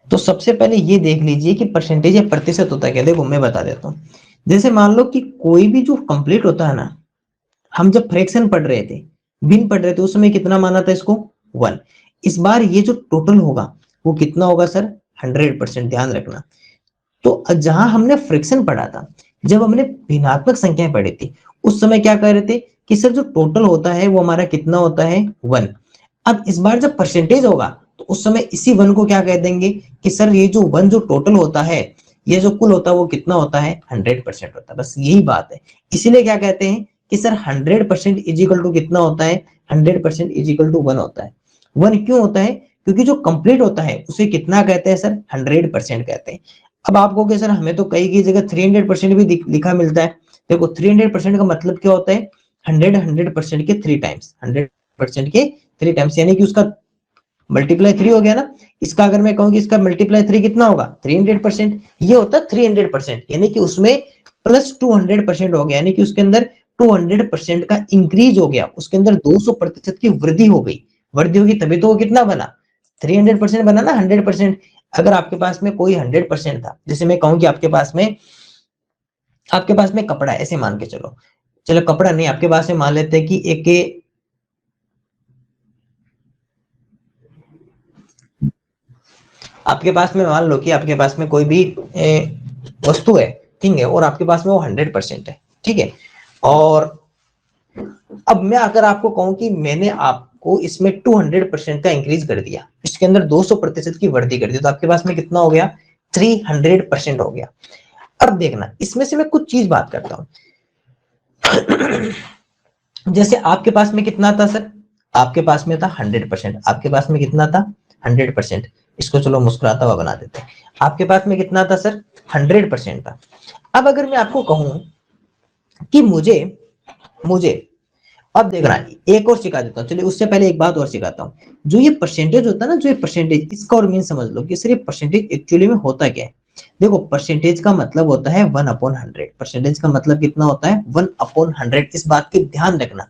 तो सबसे पहले ये देख लीजिए कि परसेंटेज या प्रतिशत होता है क्या। देखो मैं बता देता हूँ। जैसे मान लो कि कोई भी जो कंप्लीट होता है ना, हम जब फ्रैक्शन पढ़ रहे थे, भिन्न पढ़ रहे थे, उस समय कितना माना था इसको, 1। इस बार ये जो टोटल होगा वो कितना होगा सर, 100%। ध्यान रखना। तो जहां हमने फ्रैक्शन पढ़ा था, जब हमने भिन्नात्मक संख्याएं पढ़ी थी, उस समय क्या कह रहे थे कि सर जो टोटल होता है वो हमारा कितना होता है, 1। अब इस बार जब परसेंटेज होगा तो उस समय इसी 1 को क्या कह देंगे कि सर ये जो 1 जो टोटल होता है, ये जो कुल होता है वो कितना होता है, 100% होता है। बस यही बात है। इसीलिए क्या कहते हैं कि सर 100% इज इक्वल टू कितना होता है, 100% इज इक्वल टू 1 होता है। 1 क्यों होता है, क्योंकि जो कंप्लीट होता है उसे कितना कहते हैं सर, 100% कहते हैं। अब आप कहोगे सर हमें तो कई की जगह 300% भी लिखा मिलता है। देखो 300% का मतलब क्या होता है, 100% के 3 टाइम्स, 100% के 3 टाइम्स, यानी कि उसका मल्टीप्लाई 3 हो गया ना। इसका अगर मैं कहूँ कि इसका मल्टीप्लाई 3 कितना होगा, 300%। ये होता है 300%, यानी कि उसमें प्लस 200% हो गया, यानी कि उसके अंदर 200% का इंक्रीज हो गया, उसके अंदर 200% की वृद्धि हो गई। वृद्धि होगी तभी तो वो कितना बना, 300% बना ना, 100%। अगर आपके पास में कोई 100% था, जैसे मैं कहूँ कि आपके पास में कपड़ा है, ऐसे मान के चलो, चलो कपड़ा नहीं, आपके पास में मान लेते हैं कि एक, आपके पास में मान लो कि आपके पास में कोई भी वस्तु है, ठीक है, और आपके पास में वो 100% है, ठीक है। और अब मैं अगर आपको कहूं कि मैंने आपको इसमें 200% का इंक्रीज कर दिया, इसके अंदर 200% की वृद्धि कर दी, तो आपके पास में कितना हो गया, 300% हो गया। अब देखना, इसमें से मैं कुछ चीज बात करता हूं। जैसे आपके पास में कितना था सर, आपके पास में था 100%, आपके पास में कितना था, 100%। इसको चलो मुस्कुराता हुआ बना देते हैं। आपके पास में कितना था सर, 100% था। अब अगर मैं आपको कहूं कि मुझे मुझे अब देखना, एक और सिखा देता हूँ, चलिए उससे पहले एक बात और सिखाता हूँ। जो ये परसेंटेज होता है ना, जो ये परसेंटेज, इसका और मीन समझ लो कि सर ये परसेंटेज एक्चुअली में होता क्या है। देखो परसेंटेज का मतलब होता है 1/100। परसेंटेज का मतलब कितना होता है, 1/100। इस बात की ध्यान रखना।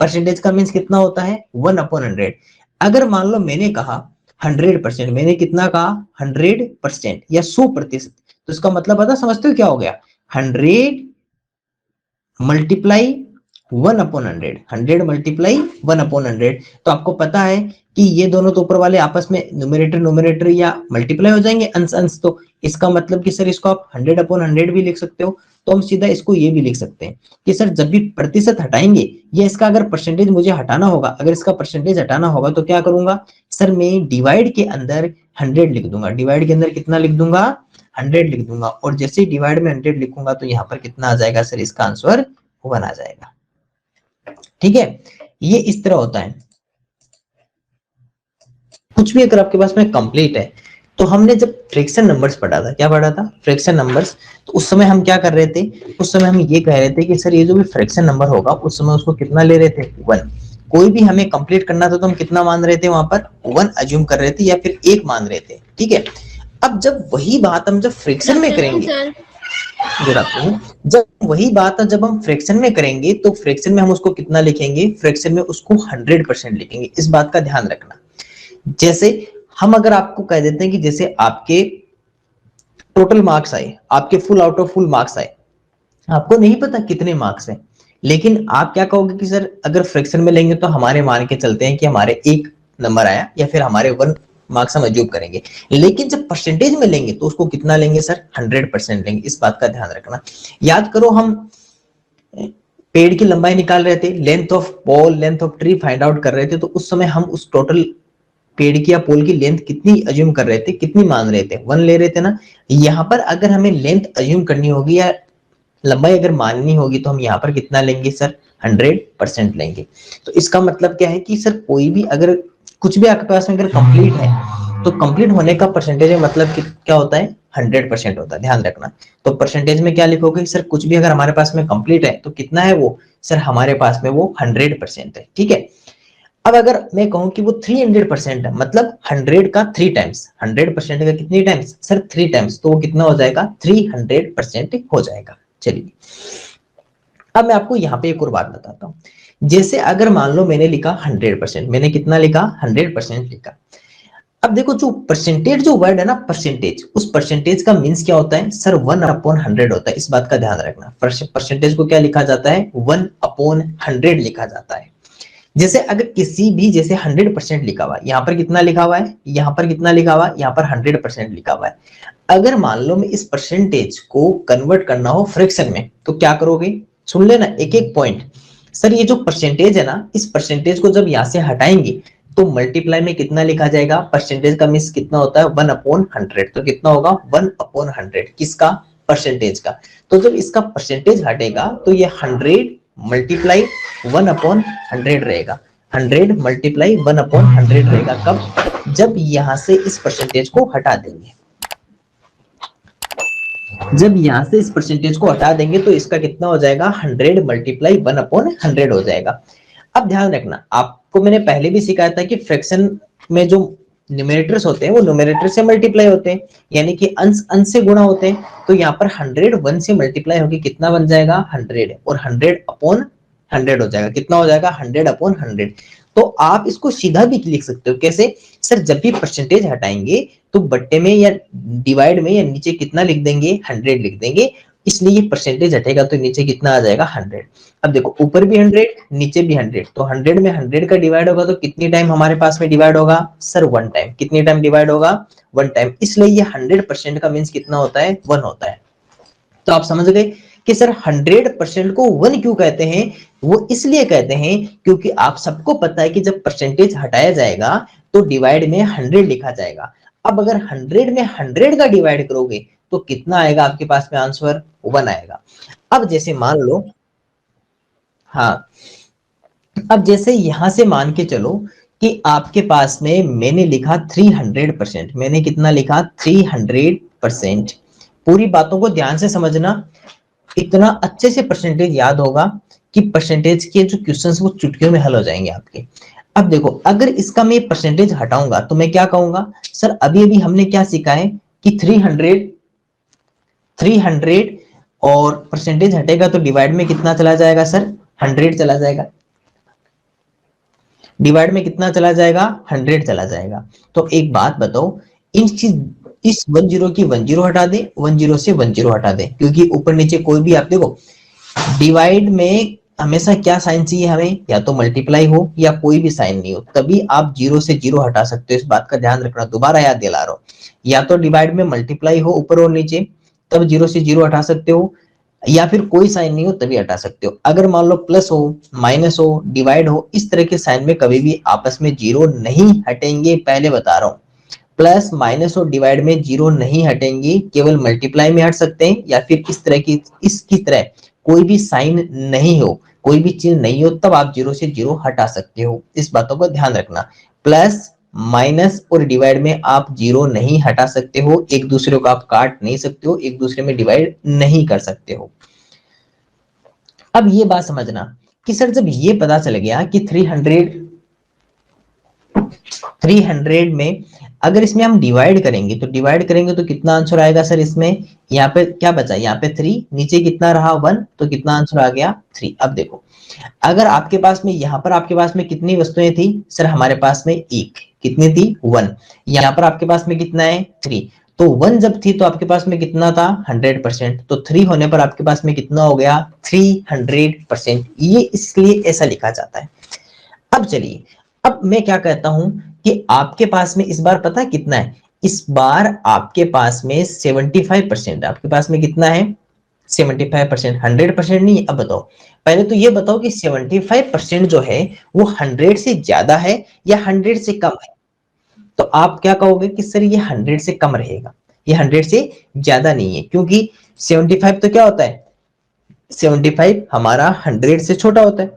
परसेंटेज का मीन्स कितना होता है, 1/100। अगर मान लो मैंने कहा 100%, मैंने कितना कहा, 100% या 100%, तो इसका मतलब पता समझते हो क्या हो गया, 100 मल्टीप्लाई 1/100, 100 मल्टीप्लाई 1/100। तो आपको पता है कि ये दोनों तो ऊपर वाले आपस में न्यूमरेटर न्यूमरेटर या मल्टीप्लाई हो जाएंगे, अंश अंश। तो इसका मतलब कि सर इसको आप 100/100 भी लिख सकते हो। तो हम सीधा इसको ये भी लिख सकते हैं कि सर जब भी प्रतिशत हटाएंगे, या इसका अगर परसेंटेज मुझे हटाना होगा, अगर इसका परसेंटेज हटाना होगा तो क्या करूंगा सर, मैं डिवाइड के अंदर 100 लिख दूंगा। डिवाइड के अंदर कितना लिख दूंगा, 100 लिख दूंगा। और जैसे ही डिवाइड में 100 लिखूंगा तो यहाँ पर कितना आ जाएगा सर, इसका आंसर 1 आ जाएगा। ठीक है, ये इस तरह होता है। कुछ भी अगर आपके पास में कंप्लीट है, तो हमने जब फ्रैक्शन नंबर्स पढ़ा था, क्या पढ़ा था, फ्रैक्शन नंबर्स, तो उस समय हम क्या कर रहे थे, उस समय हम ये कह रहे थे कि सर ये जो भी फ्रैक्शन नंबर होगा, उस समय उसको कितना ले रहे थे, 1। कोई भी हमें कंप्लीट करना था तो हम कितना मान रहे थे, वहां पर 1 अज्यूम कर रहे थे या फिर 1 मान रहे थे। ठीक है, अब जब वही बात हम जब फ्रैक्शन में करेंगे, जब वही बात है जब हम फ्रैक्शन में करेंगे, तो फ्रैक्शन में हम उसको कितना लिखेंगे, फ्रैक्शन में उसको 100% लिखेंगे। इस बात का ध्यान रखना। जैसे हम अगर आपको कह देते हैं कि जैसे आपके टोटल मार्क्स आए, आपके full out of full marks आए, आपको नहीं पता कितने मार्क्स हैं, लेकिन आप क्या कहोगे कि सर अगर फ्रैक्शन में लेंगे तो हमारे मान के चलते हैं कि हमारे 1 नंबर आया, या फिर हमारे 1 मार्क्स हम अज्यूम करेंगे। लेकिन जब परसेंटेज में लेंगे तो उसको कितना लेंगे सर, 100% लेंगे। इस बात का ध्यान रखना। याद करो, हम पेड़ की लंबाई निकाल रहे थे, length of pole, length of tree find out कर रहे थे, तो उस समय हम उस टोटल पेड़ की या पोल की लेंथ कितनी अज्यूम कर रहे थे, कितनी मान रहे थे, 1 ले रहे थे ना। यहाँ पर अगर हमें लेंथ अज्यूम करनी होगी या लंबाई अगर माननी होगी, तो हम यहाँ पर कितना लेंगे सर, 100% लेंगे। तो इसका मतलब क्या है कि सर कोई भी अगर कुछ भी आपके पास में अगर कंप्लीट है, तो कंप्लीट होने का परसेंटेज मतलब क्या होता है, 100% होता है। ध्यान रखना। तो परसेंटेज में क्या लिखोगे सर, कुछ भी अगर हमारे पास में कंप्लीट है तो कितना है वो सर, हमारे पास में वो 100% है। ठीक है, अब अगर मैं कहूं कि वो 300% है, मतलब 100 का 3 टाइम्स, 100% का कितनी टाइम्स सर, 3 टाइम्स, तो वो कितना हो जाएगा, 300% हो जाएगा। चलिए, अब मैं आपको यहाँ पे एक और बात बताता हूँ। जैसे अगर मान लो मैंने लिखा 100%, मैंने कितना लिखा, 100% लिखा। अब देखो जो परसेंटेज जो वर्ड है ना परसेंटेज, उस परसेंटेज का मीन्स क्या होता है सर 1/100 होता है। इस बात का ध्यान रखना, परसेंटेज को क्या लिखा जाता है 1/100 लिखा जाता है। जैसे अगर किसी भी जैसे 100% लिखा हुआ है, यहाँ पर कितना लिखा हुआ है, यहाँ पर कितना लिखा हुआ है, यहाँ पर 100% लिखा हुआ है। अगर मान लो मैं इस परसेंटेज को कन्वर्ट करना हो फ्रैक्शन में तो क्या करोगे, सुन लेना एक एक पॉइंट। सर ये जो परसेंटेज है ना, इस परसेंटेज को जब यहाँ से हटाएंगे तो मल्टीप्लाई में कितना लिखा जाएगा, परसेंटेज का मीन्स कितना होता है 1/100, तो कितना होगा 1/100 किसका, परसेंटेज का। तो जब इसका परसेंटेज हटेगा तो ये 100 मल्टीप्लाई 1/100 रहेगा, 100 मल्टीप्लाई 1/100 रहेगा। कब, जब यहां से इस परसेंटेज को हटा देंगे, जब यहां से इस परसेंटेज को हटा देंगे तो इसका कितना हो जाएगा 100 मल्टीप्लाई 1/100 हो जाएगा। अब ध्यान रखना, आपको मैंने पहले भी सिखाया था कि फ्रैक्शन में जो न्यूमरेटर्स होते हैं वो न्यूमरेटर से मल्टीप्लाई होते हैं, यानी कि अंश अंश से गुणा होते हैं। तो यहाँ पर 100 1 से मल्टीप्लाई होकर कितना बन जाएगा 100, और 100/100 हो जाएगा, कितना हो जाएगा 100/100। तो आप इसको सीधा भी लिख सकते हो, कैसे सर, जब भी परसेंटेज हटाएंगे तो बट्टे में या डिवाइड में या नीचे कितना लिख देंगे 100 लिख देंगे, इसलिए ये परसेंटेज हटेगा तो नीचे कितना आ जाएगा 100। अब देखो ऊपर भी 100 नीचे भी 100, तो 100 में 100 का डिवाइड होगा तो कितनी टाइम हमारे पास में डिवाइड होगा सर 1 टाइम, कितनी टाइम डिवाइड होगा 1 टाइम, इसलिए ये 100% का मीन्स कितना होता है 1 होता है। तो आप समझ गए कि सर 100% को 1 क्यों कहते हैं, वो इसलिए कहते हैं क्योंकि आप सबको पता है कि जब परसेंटेज हटाया जाएगा तो डिवाइड में 100 लिखा जाएगा। अब अगर 100 में 100 का डिवाइड करोगे तो कितना आएगा आपके पास में आंसर 1 आएगा। अब जैसे मान लो, हाँ, अब जैसे यहां से मान के चलो कि आपके पास में मैंने लिखा 300%, मैंने कितना लिखा 300%। पूरी बातों को ध्यान से समझना, इतना अच्छे से परसेंटेज याद होगा कि परसेंटेज के जो क्वेश्चंस वो चुटकियों में हल हो जाएंगे आपके। अब देखो अगर इसका मैं परसेंटेज हटाऊंगा तो मैं क्या कहूंगा सर, अभी अभी हमने क्या सीखा है कि 300 और परसेंटेज हटेगा तो डिवाइड में कितना चला जाएगा सर 100 चला जाएगा, डिवाइड में कितना चला जाएगा 100 चला जाएगा। तो एक बात बताओ, इन चीज इस 10 की 10 हटा दे, 10 से 10 हटा दे, क्योंकि ऊपर नीचे कोई भी आप देखो डिवाइड में हमेशा क्या साइन चाहिए हमें, या तो मल्टीप्लाई हो या कोई भी साइन नहीं हो, तभी आप 0 से 0 हटा सकते हो। इस बात का ध्यान रखना, दोबारा याद दिला रहा हूं, या तो डिवाइड में मल्टीप्लाई हो ऊपर और नीचे तब 0 से 0 हटा सकते हो, या फिर कोई साइन नहीं हो तभी हटा सकते हो। अगर मान लो प्लस हो, माइनस हो, डिवाइड हो, इस तरह के साइन में कभी भी आपस में 0 नहीं हटेंगे, पहले बता रहा हूं। प्लस माइनस और डिवाइड में 0 नहीं हटेंगे, केवल मल्टीप्लाई में हट सकते हैं, या फिर इस तरह की इसकी तरह कोई भी साइन नहीं हो, कोई भी चीज नहीं हो, तब आप 0 से 0 हटा सकते हो। इस बातों का ध्यान रखना, प्लस माइनस और डिवाइड में आप 0 नहीं हटा सकते हो, एक दूसरे को आप काट नहीं सकते हो, एक दूसरे में डिवाइड नहीं कर सकते हो। अब ये बात समझना कि सर जब ये पता चल गया कि 300 में अगर इसमें हम डिवाइड करेंगे तो कितना आंसर आएगा सर, इसमें यहाँ पे क्या बचा, यहाँ पे 3, नीचे कितना रहा 1, तो कितना आंसर आ गया 3। अब देखो अगर आपके पास में यहाँ पर आपके पास में कितनी वस्तुएं थी सर, हमारे पास में एक, कितनी थी 1, यहाँ पर आपके पास में कितना है 3, तो 1 जब थी तो आपके पास में कितना था 100%, तो 3 होने पर आपके पास में कितना हो गया 300%, ये इसलिए ऐसा लिखा जाता है। अब चलिए, अब मैं क्या कहता हूं कि आपके पास में इस बार पता है कितना है, इस बार आपके पास में 75%, आपके पास में कितना है 75%, 100% नहीं है। अब बताओ, पहले तो ये बताओ कि 75% जो है वो 100 से ज्यादा है या 100 से कम है। तो आप क्या कहोगे कि सर ये 100 से कम रहेगा, ये 100 से ज्यादा नहीं है, क्योंकि 75 तो क्या होता है, 75 हमारा 100 से छोटा होता है,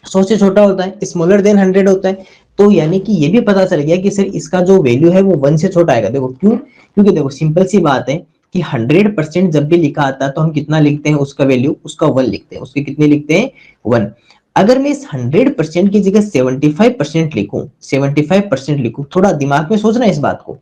100 से छोटा होता है, स्मॉलर देन 100 होता है। तो यानी कि ये भी पता चल गया कि सर इसका जो वैल्यू है वो 1 से छोटा आएगा। देखो क्यों, क्योंकि देखो सिंपल सी बात है कि 100% जब भी लिखा आता है तो हम कितना लिखते हैं, उसका वैल्यू उसका 1 लिखते हैं, उसके कितने लिखते हैं 1। अगर मैं इस 100% की जगह 75% लिखूं, 75% लिखूं, थोड़ा दिमाग में सोचना इस बात को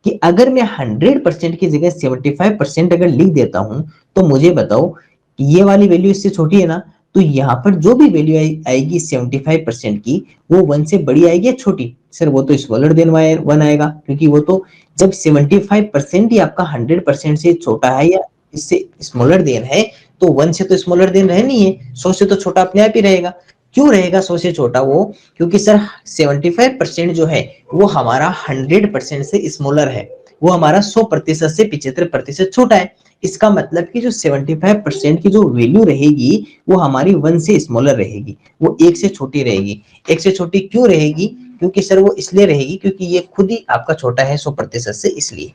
कि अगर मैं 100% की जगह 75% अगर लिख देता हूं तो मुझे बताओ ये वाली वैल्यू इससे छोटी है ना, तो यहाँ पर जो भी वैल्यू आएगी 75% की, वो 1 से बड़ी आएगी या छोटी? सर वो तो स्मॉलर देन 1 आएगा, क्योंकि वो तो जब 75% ही आपका 100% से छोटा है या इससे स्मॉलर देन है, तो 1 से तो स्मॉलर देन रह नहीं है, 100 से तो छोटा अपने आप ही रहेगा। क्यों रहेगा 100 से छोटा वो? क्योंकि सर 75% जो है वो हमारा 100% से स्मॉलर है, वो हमारा 100% से 75% छोटा है। इसका मतलब कि जो 75% की जो वैल्यू रहेगी वो हमारी 1 से स्मॉलर रहेगी, वो 1 से छोटी रहेगी। 1 से छोटी क्यों रहेगी? क्योंकि सर वो इसलिए रहेगी क्योंकि ये खुद ही आपका छोटा है 100% से, इसलिए।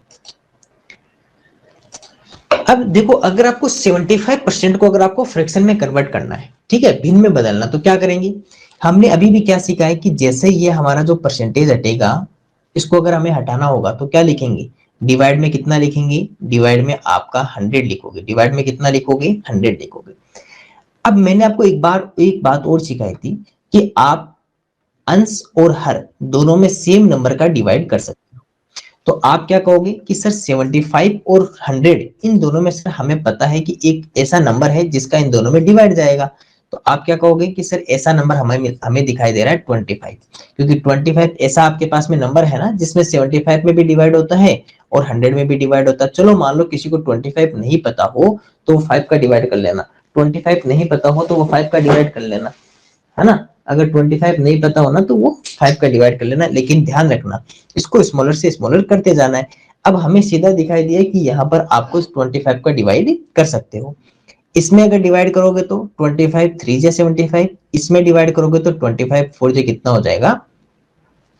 अब देखो, अगर आपको 75% को अगर आपको फ्रैक्शन में कन्वर्ट करना है, ठीक है, भिन्न में बदलना, तो क्या करेंगे? हमने अभी भी क्या सीखा है कि जैसे ये हमारा जो परसेंटेज हटेगा, इसको अगर हमें हटाना होगा तो क्या लिखेंगे? डिवाइड में कितना लिखेंगे? डिवाइड में आपका 100 लिखोगे। डिवाइड में कितना लिखोगे? 100 लिखोगे। अब मैंने आपको एक बात और सिखाई थी कि आप अंश और हर दोनों में सेम नंबर का डिवाइड कर सकते हो। तो आप क्या कहोगे कि सर 75 और 100 इन दोनों में से हमें पता है कि एक ऐसा नंबर है जिसका इन दोनों में डिवाइड जाएगा। तो आप क्या कहोगे कि सर ऐसा नंबर हमें दिखाई दे रहा है 25, क्योंकि 25 ऐसा आपके पास में नंबर है ना जिसमें 75 में भी डिवाइड होता है और 100 में भी डिवाइड होता है। चलो मान लो किसी को 25 नहीं पता हो तो वो 5 का डिवाइड कर लेना, 25 नहीं पता हो तो वो 5 का डिवाइड कर लेना, है ना। अगर 25 नहीं पता हो ना तो वो 5 का डिवाइड कर लेना, लेकिन ध्यान रखना इसको स्मॉलर से स्मॉलर करते जाना है। अब हमें सीधा दिखाई दिया कि यहाँ पर आपको 25 का डिवाइड कर सकते हो। इसमें अगर डिवाइड करोगे तो 25 3 जा 75, इसमें डिवाइड करोगे तो 25 4 जा कितना हो जाएगा?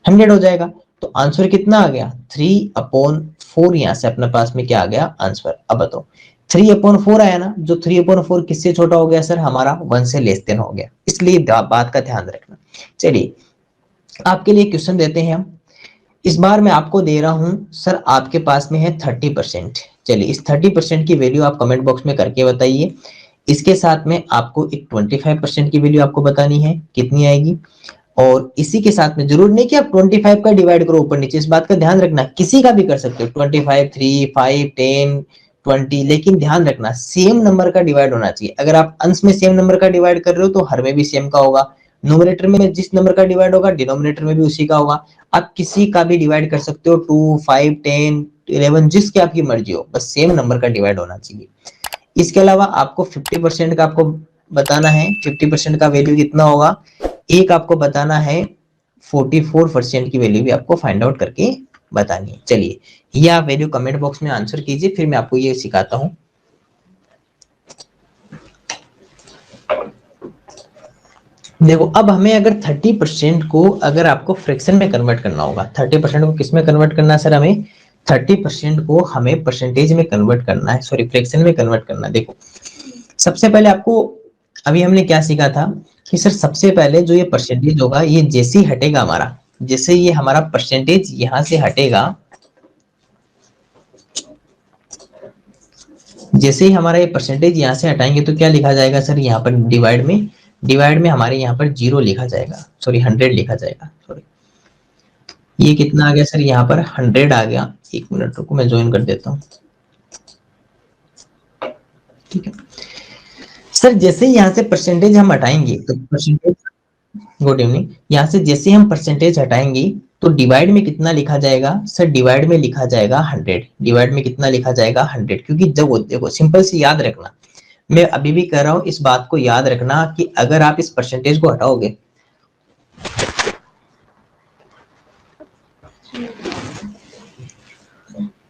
100 हो जाएगा। तो आंसर कितना आ गया? 3/4। यहाँ से अपने पास में क्या आ गया आंसर? अब बताओ, 3/4 आया ना, जो 3/4 किससे छोटा हो गया सर? हमारा 1 से लेस देन हो गया, इसलिए बात का ध्यान रखना। चलिए आपके लिए क्वेश्चन देते हैं हम। इस बार मैं आपको दे रहा हूं सर, आपके पास में है 30%। चलिए इस 30% की वैल्यू आप कमेंट बॉक्स में करके बताइए। इसके साथ में आपको एक 25% की वैल्यू आपको बतानी है, कितनी आएगी। और इसी के साथ में जरूर नहीं कि आप 25 का डिवाइड करो ऊपर नीचे, इस बात का ध्यान रखना, किसी का भी कर सकते हो 25 3 5 10 20, लेकिन ध्यान रखना सेम नंबर का डिवाइड होना चाहिए। अगर आप अंश में सेम नंबर का डिवाइड कर रहे हो तो हर में भी सेम का होगा, न्यूमरेटर में जिस नंबर का डिवाइड होगा डिनोमिनेटर में भी उसी का होगा। आप किसी का भी डिवाइड कर सकते हो, 2 5 10 11 जिसकी आपकी मर्जी हो, बस सेम नंबर का डिवाइड होना चाहिए। इसके अलावा आपको 50% का आपको बताना है, 50% का वैल्यू कितना होगा। एक आपको बताना है 44% की वैल्यू भी आपको फाइंड आउट करके बतानी है। चलिए ये आप वैल्यू कमेंट बॉक्स में आंसर कीजिए, फिर मैं आपको ये सिखाता हूं। देखो अब हमें अगर 30% को अगर आपको फ्रैक्शन में कन्वर्ट करना होगा, 30% को किस में कन्वर्ट करना है सर? हमें 30% को हमें परसेंटेज में कन्वर्ट करना है, सॉरी फ्रैक्शन में कन्वर्ट करना है। देखो सबसे पहले आपको अभी हमने क्या सीखा था कि सर सबसे पहले जो ये परसेंटेज होगा ये जैसे ही हटेगा हमारा, जैसे ये हमारा परसेंटेज यहां से हटेगा, जैसे ही हमारा ये परसेंटेज यहां से हटाएंगे तो क्या लिखा जाएगा सर? यहाँ पर डिवाइड में हमारे यहाँ पर 0 लिखा जाएगा, सॉरी 100 लिखा जाएगा। सॉरी ये कितना आ गया सर? यहाँ पर 100 आ गया। एक मिनट रुको मैं ज्वाइन कर देता हूँ, ठीक है सर। जैसे ही यहाँ से परसेंटेज हम हटाएंगे तो परसेंटेज, गुड इवनिंग, यहाँ से जैसे हम परसेंटेज हटाएंगे तो डिवाइड में कितना लिखा जाएगा सर? डिवाइड में लिखा जाएगा 100। डिवाइड में कितना लिखा जाएगा? 100। क्योंकि जब देखो सिंपल से याद रखना, मैं अभी भी कह रहा हूं इस बात को याद रखना कि अगर आप इस परसेंटेज को हटाओगे,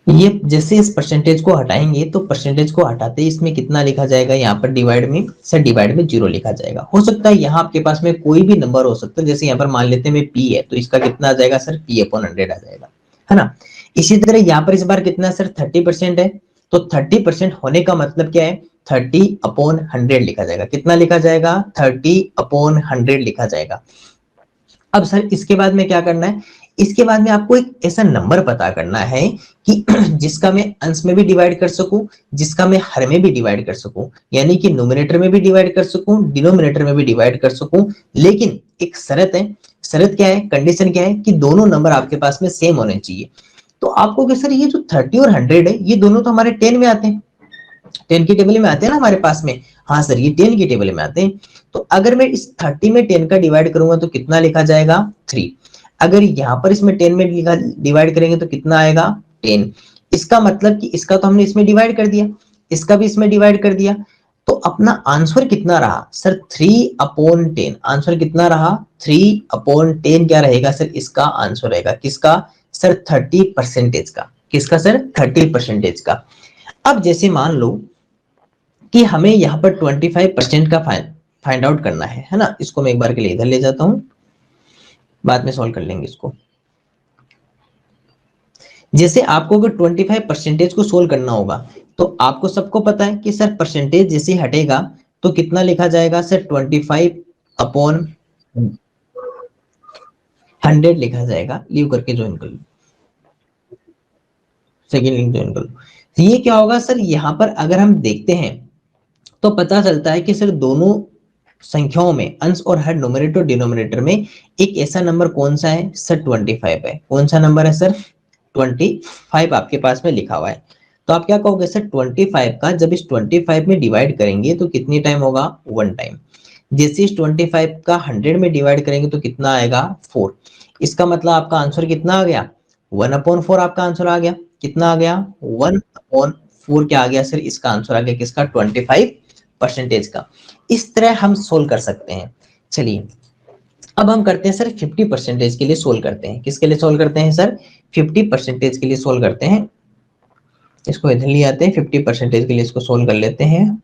ये जैसे इस परसेंटेज को हटाएंगे तो परसेंटेज को हटाते ही इसमें कितना लिखा जाएगा? यहाँ पर डिवाइड में सर, डिवाइड में 0 लिखा जाएगा। हो सकता है यहाँ आपके पास में कोई भी नंबर हो सकता है, जैसे यहाँ पर मान लेते हैं मैं p है तो इसका कितना आ जाएगा सर? p/100 आ जाएगा, है ना। इसी तरह यहाँ पर इस बार कितना सर? 30% है, तो 30% होने का मतलब क्या है? 30/100 लिखा जाएगा। कितना लिखा जाएगा? 30/100 लिखा जाएगा। अब सर इसके बाद में क्या करना है? इसके बाद में आपको एक ऐसा नंबर पता करना है कि जिसका मैं अंश में भी डिवाइड कर सकूं, जिसका मैं हर में भी डिवाइड कर सकूं, यानी कि न्यूमरेटर में भी डिवाइड कर सकूं, डिनोमिनेटर में भी डिवाइड कर सकूं। लेकिन एक शर्त है। शर्त क्या है? कंडीशन क्या है? कि दोनों नंबर आपके पास में सेम होने चाहिए। तो आपको क्या सर, ये जो 30 और 100 है ये दोनों तो हमारे 10 में आते हैं, 10 की टेबल में आते हैं ना हमारे पास में। हाँ सर ये 10 की टेबल में आते हैं। तो अगर मैं इस 30 में 10 का डिवाइड करूंगा तो कितना लिखा जाएगा 3। अगर यहाँ पर इसमें 10 में डिवाइड करेंगे तो कितना आएगा 10। इसका मतलब कि इसका तो हमने इसमें डिवाइड कर दिया, इसका भी इसमें डिवाइड कर दिया, तो अपना आंसर कितना रहा सर 3/10। आंसर कितना रहा 3/10 क्या रहेगा सर, इसका आंसर रहेगा किसका सर 30% का। किसका सर 30% का। अब जैसे मान लो कि हमें यहाँ पर 25% का फाइंड आउट करना है ना, इसको मैं एक बार के लिए इधर ले जाता हूं, बाद में सॉल्व कर लेंगे इसको। जैसे आपको अगर 25% को सोल्व करना होगा तो आपको सबको पता है कि सर परसेंटेज जैसे हटेगा तो कितना लिखा जाएगा सर 25/100 लिखा जाएगा। लीव करके ज्वाइन कर लो, सेकेंड लिंक ज्वाइन कर लो। तो ये क्या होगा सर, यहाँ पर अगर हम देखते हैं तो पता चलता है कि सर दोनों संख्याओं में अंश और हर न्यूमरेटर डिनोमिनेटर में एक ऐसा नंबर कौन सा है सर 25 है। कौन सा नंबर है सर 25 आपके पास में लिखा हुआ है। तो आप क्या कहोगे सर 25 का जब इस 25 में डिवाइड करेंगे तो कितनी टाइम होगा 1 टाइम। जैसे इस 25 का 100 में डिवाइड करेंगे तो कितना आएगा 4। इसका मतलब आपका आंसर कितना आ गया 1/4 आपका आंसर आ गया। कितना आ गया 1/4 क्या आ गया सर, इसका आंसर आ गया किसका 25% का। इस तरह हम सोल्व कर सकते हैं। चलिए अब हम करते हैं सर 50% के लिए सोल्व करते हैं। किसके लिए सोल्व करते हैं सर 50% के लिए सोल्व करते हैं। इसको इधर ले आते हैं, 50% के लिए इसको सोल्व कर लेते हैं।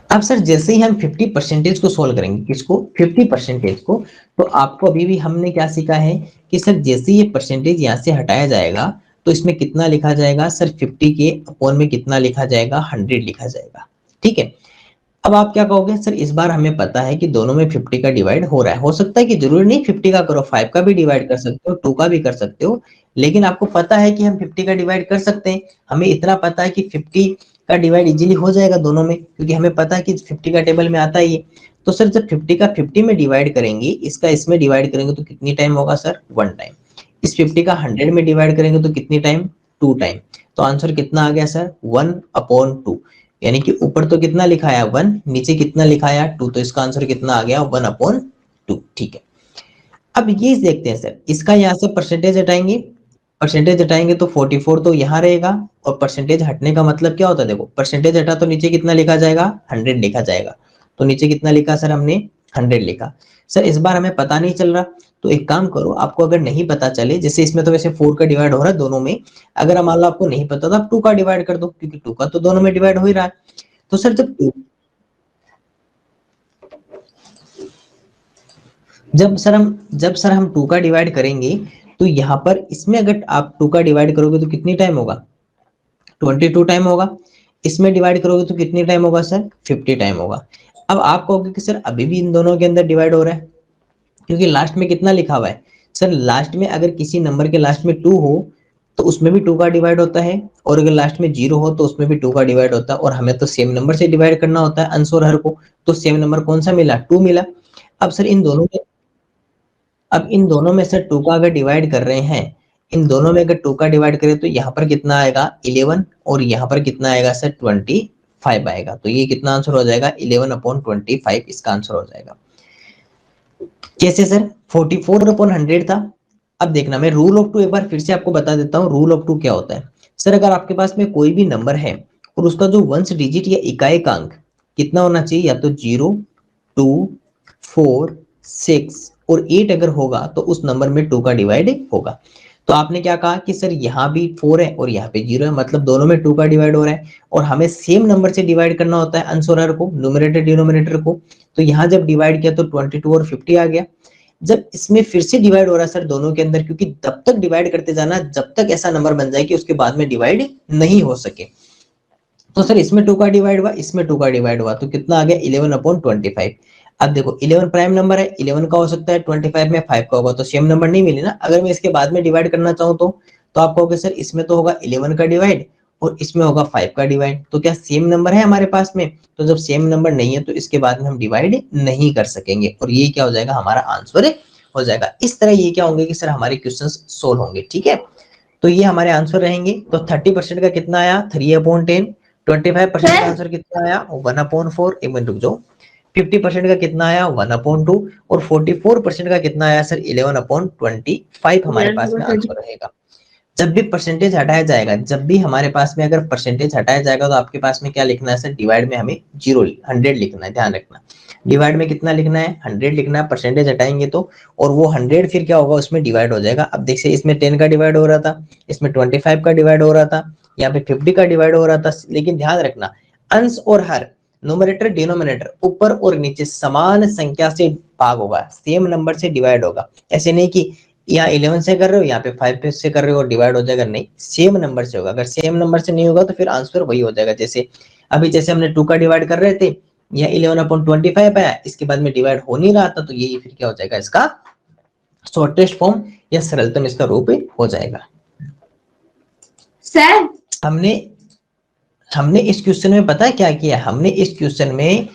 अब सर जैसे ही हम 50% को सोल्व करेंगे, किसको 50% को, तो आपको अभी भी हमने क्या सीखा है कि सर जैसे ये परसेंटेज यहाँ से हटाया जाएगा तो इसमें कितना लिखा जाएगा सर 50 के अपॉन में कितना लिखा जाएगा 100 लिखा जाएगा। ठीक है। अब आप क्या कहोगे सर इस बार हमें पता है कि दोनों में 50 का डिवाइड हो रहा है। हो सकता है कि जरूरी नहीं 50 का करो, 5 का भी डिवाइड कर सकते हो, 2 का भी कर सकते हो, लेकिन आपको पता है कि हम 50 का डिवाइड कर सकते हैं। हमें इतना पता है कि 50 का डिवाइड इजीली हो जाएगा दोनों में, क्योंकि हमें पता है कि 50 का टेबल में आता ही है। तो सर जब 50 का 50 में डिवाइड करेंगे, इसका इसमें डिवाइड करेंगे तो कितनी टाइम होगा सर 1 टाइम। इस 50 का 100 में डिवाइड करेंगे तो कितनी टाइम 2 टाइम। तो आंसर कितना आ गया सर 1/2। यानी कि ऊपर तो कितना लिखा है 1, नीचे कितना लिखा है 2, तो इसका आंसर कितना आ गया 1/2। ठीक है। अब ये देखते हैं सर, इसका यहाँ से परसेंटेज हटाएंगे, परसेंटेज हटाएंगे तो 44 तो यहाँ रहेगा, और परसेंटेज हटने का मतलब क्या होता है, देखो परसेंटेज हटा तो नीचे कितना लिखा जाएगा 100 लिखा जाएगा। तो नीचे कितना लिखा सर हमने 100 लिखा। सर इस बार हमें पता नहीं चल रहा, तो एक काम करो, आपको अगर नहीं पता चले, जैसे इसमें तो वैसे 4 का डिवाइड हो रहा है दोनों में, अगर मान लो आपको नहीं पता तो आप 2 का डिवाइड कर दो, क्योंकि 2 का तो दोनों में डिवाइड हो ही रहा है। तो सर जब सर हम 2 का डिवाइड करेंगे तो यहाँ पर इसमें अगर आप 2 का डिवाइड करोगे तो कितनी टाइम होगा 22 टाइम होगा। इसमें डिवाइड करोगे तो कितनी टाइम होगा सर 50 टाइम होगा। अब आप कहोगे कि सर अभी भी इन दोनों के अंदर डिवाइड हो रहा है, क्योंकि लास्ट में कितना लिखा हुआ है सर, लास्ट में अगर किसी नंबर के लास्ट में 2 हो तो उसमें भी 2 का डिवाइड होता है, और अगर लास्ट में 0 हो तो उसमें भी 2 का डिवाइड होता है, और हमें तो सेम नंबर से डिवाइड करना होता है अंश और हर को। तो सेम नंबर कौन सा मिला 2 मिला। अब सर इन दोनों में से 2 का अगर डिवाइड कर रहे हैं, इन दोनों में अगर 2 का डिवाइड करें तो यहाँ पर कितना आएगा 11, और यहाँ पर कितना आएगा सर 25 आएगा। तो ये कितना आंसर हो जाएगा 11/25, इसका आंसर हो जाएगा। कैसे सर 44/100 था। अब देखना, मैं रूल ऑफ 2 एक बार फिर से आपको बता देता हूँ। रूल ऑफ 2 क्या होता है सर, अगर आपके पास में कोई भी नंबर है और उसका जो वंश डिजिट या इकाई का अंक कितना होना चाहिए, या तो 0, 2, 4, 6 और 8 अगर होगा तो उस नंबर में 2 का डिवाइड होगा। तो आपने क्या कहा कि सर यहाँ भी 4 है और यहाँ पे 0 है, मतलब दोनों में 2 का डिवाइड हो रहा है, और हमें सेम नंबर से डिवाइड करना होता है अंश और हर को, न्यूमरेटर डिनोमिनेटर को। तो यहाँ जब डिवाइड किया तो 22 और 50 आ गया। जब इसमें फिर से डिवाइड हो रहा है सर दोनों के अंदर, क्योंकि तब तक डिवाइड करते जाना जब तक ऐसा नंबर बन जाए कि उसके बाद में डिवाइड नहीं हो सके। तो सर इसमें 2 का डिवाइड हुआ, इसमें 2 का डिवाइड हुआ, तो कितना आ गया 11/25। अब देखो 11 प्राइम नंबर है, 11 का हो सकता है 25 में 5 का होगा, तो सेम नंबर नहीं मिले ना। अगर मैं इसके बाद में डिवाइड करना चाहूँ तो आप कहोगे सर इसमें तो होगा 11 का डिवाइड और इसमें होगा 5 का डिवाइड, तो क्या सेम नंबर है हमारे पास में? तो जब सेम नंबर नहीं है तो इसके बाद में हम डिवाइड नहीं कर सकेंगे और ये क्या हो जाएगा, हमारा आंसर हो जाएगा। इस तरह ये क्या होंगे कि सर हमारे क्वेश्चंस सोल्व होंगे, ठीक है। तो ये हमारे आंसर रहेंगे। तो 30% का कितना आया, 3/10। 25% का आंसर कितना आया, 1/4। एक मिनट रुक जाओ। 50% का कितना आया, 1/2। और 44% का कितना आया सर, 11/25 हमारे पास में आंसर रहेगा। जब भी परसेंटेज हटाया जाएगा, जब भी हमारे पास में अगर परसेंटेज हटाया जाएगा तो आपके पास में क्या लिखना है सर, डिवाइड में हमें 100 लिखना है, ध्यान रखना। डिवाइड में कितना लिखना है, 100 लिखना है, परसेंटेज हटाएंगे तो, और वो 100 फिर क्या होगा, उसमें डिवाइड हो जाएगा। अब देखिए इसमें 10 का डिवाइड हो रहा था, इसमें 25 का डिवाइड हो रहा था, यहाँ पे 50 का डिवाइड हो रहा था। लेकिन ध्यान रखना, अंश और हर, नोमिनेटर डिनोमिनेटर, ऊपर और नीचे समान संख्या से भाग होगा, सेम नंबर से डिवाइड होगा। ऐसे नहीं कि यहाँ 11 से कर रहे हो, यहाँ पे 5 से कर रहे हो, डिवाइड हो जाएगा, नहीं, सेम नंबर से होगा। अगर सेम नंबर से नहीं होगा तो फिर आंसर वही हो जाएगा। जैसे अभी जैसे हमने 2 का डिवाइड कर रहे थे, यहाँ 11/25 आया, इसके बाद में डिवाइड हो नहीं रहा था, तो यही फिर क्या हो जाएगा, इसका शॉर्टेस्ट फॉर्म या सरलतम इसका रूप हो जाएगा। सर हमने इस क्वेश्चन में पता है क्या किया, हमने इस क्वेश्चन में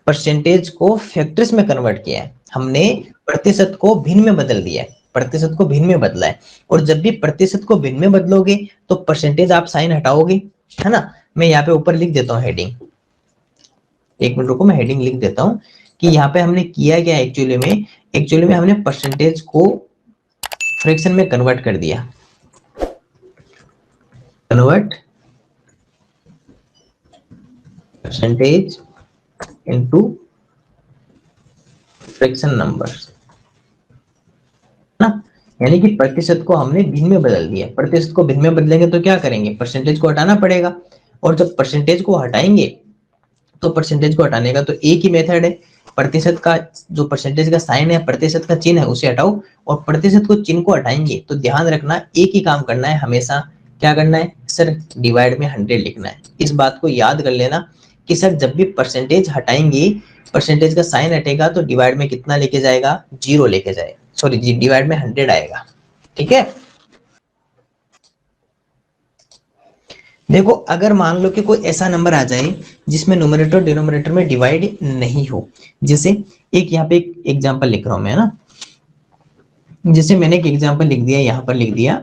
परसेंटेज को फैक्टर्स में कन्वर्ट किया है। हमने प्रतिशत को भिन्न में बदल दिया है, प्रतिशत को भिन्न में बदला है। और जब भी प्रतिशत को भिन्न में बदलोगे तो परसेंटेज आप साइन हटाओगे, है ना। मैं यहाँ पे ऊपर लिख देता हूँ हेडिंग, एक मिनट रुको, मैं हेडिंग लिख देता हूँ कि यहाँ पे हमने किया क्या, एक्चुअली में हमने परसेंटेज को फ्रैक्शन में कन्वर्ट कर दिया, convert percentage into fraction numbers ना, यानी कि प्रतिशत को हमने भिन्न में बदल दिया। प्रतिशत को भिन्न में बदलेंगे तो क्या करेंगे, परसेंटेज को हटाना पड़ेगा। और जब परसेंटेज को हटाएंगे तो परसेंटेज को हटाने का तो एक ही मेथड है, प्रतिशत का जो परसेंटेज का साइन है, प्रतिशत का चिन्ह है, उसे हटाओ। और प्रतिशत को चिन्ह को हटाएंगे तो ध्यान रखना एक ही काम करना है हमेशा, क्या करना है सर, डिवाइड में 100 लिखना है। इस बात को याद कर लेना कि सर जब भी परसेंटेज हटाएंगे, परसेंटेज का साइन हटेगा तो डिवाइड में कितना लेके जाएगा, 0 लेके जाएगा, सॉरी जी, डिवाइड में 100 आएगा, ठीक है। देखो अगर मान लो कि कोई ऐसा नंबर आ जाए जिसमें न्यूमरेटर डिनोमिनेटर में डिवाइड नहीं हो, जैसे एक यहाँ पे एक एग्जांपल लिख रहा हूं मैं, है ना। जैसे मैंने एक एग्जांपल लिख दिया, यहाँ पर लिख दिया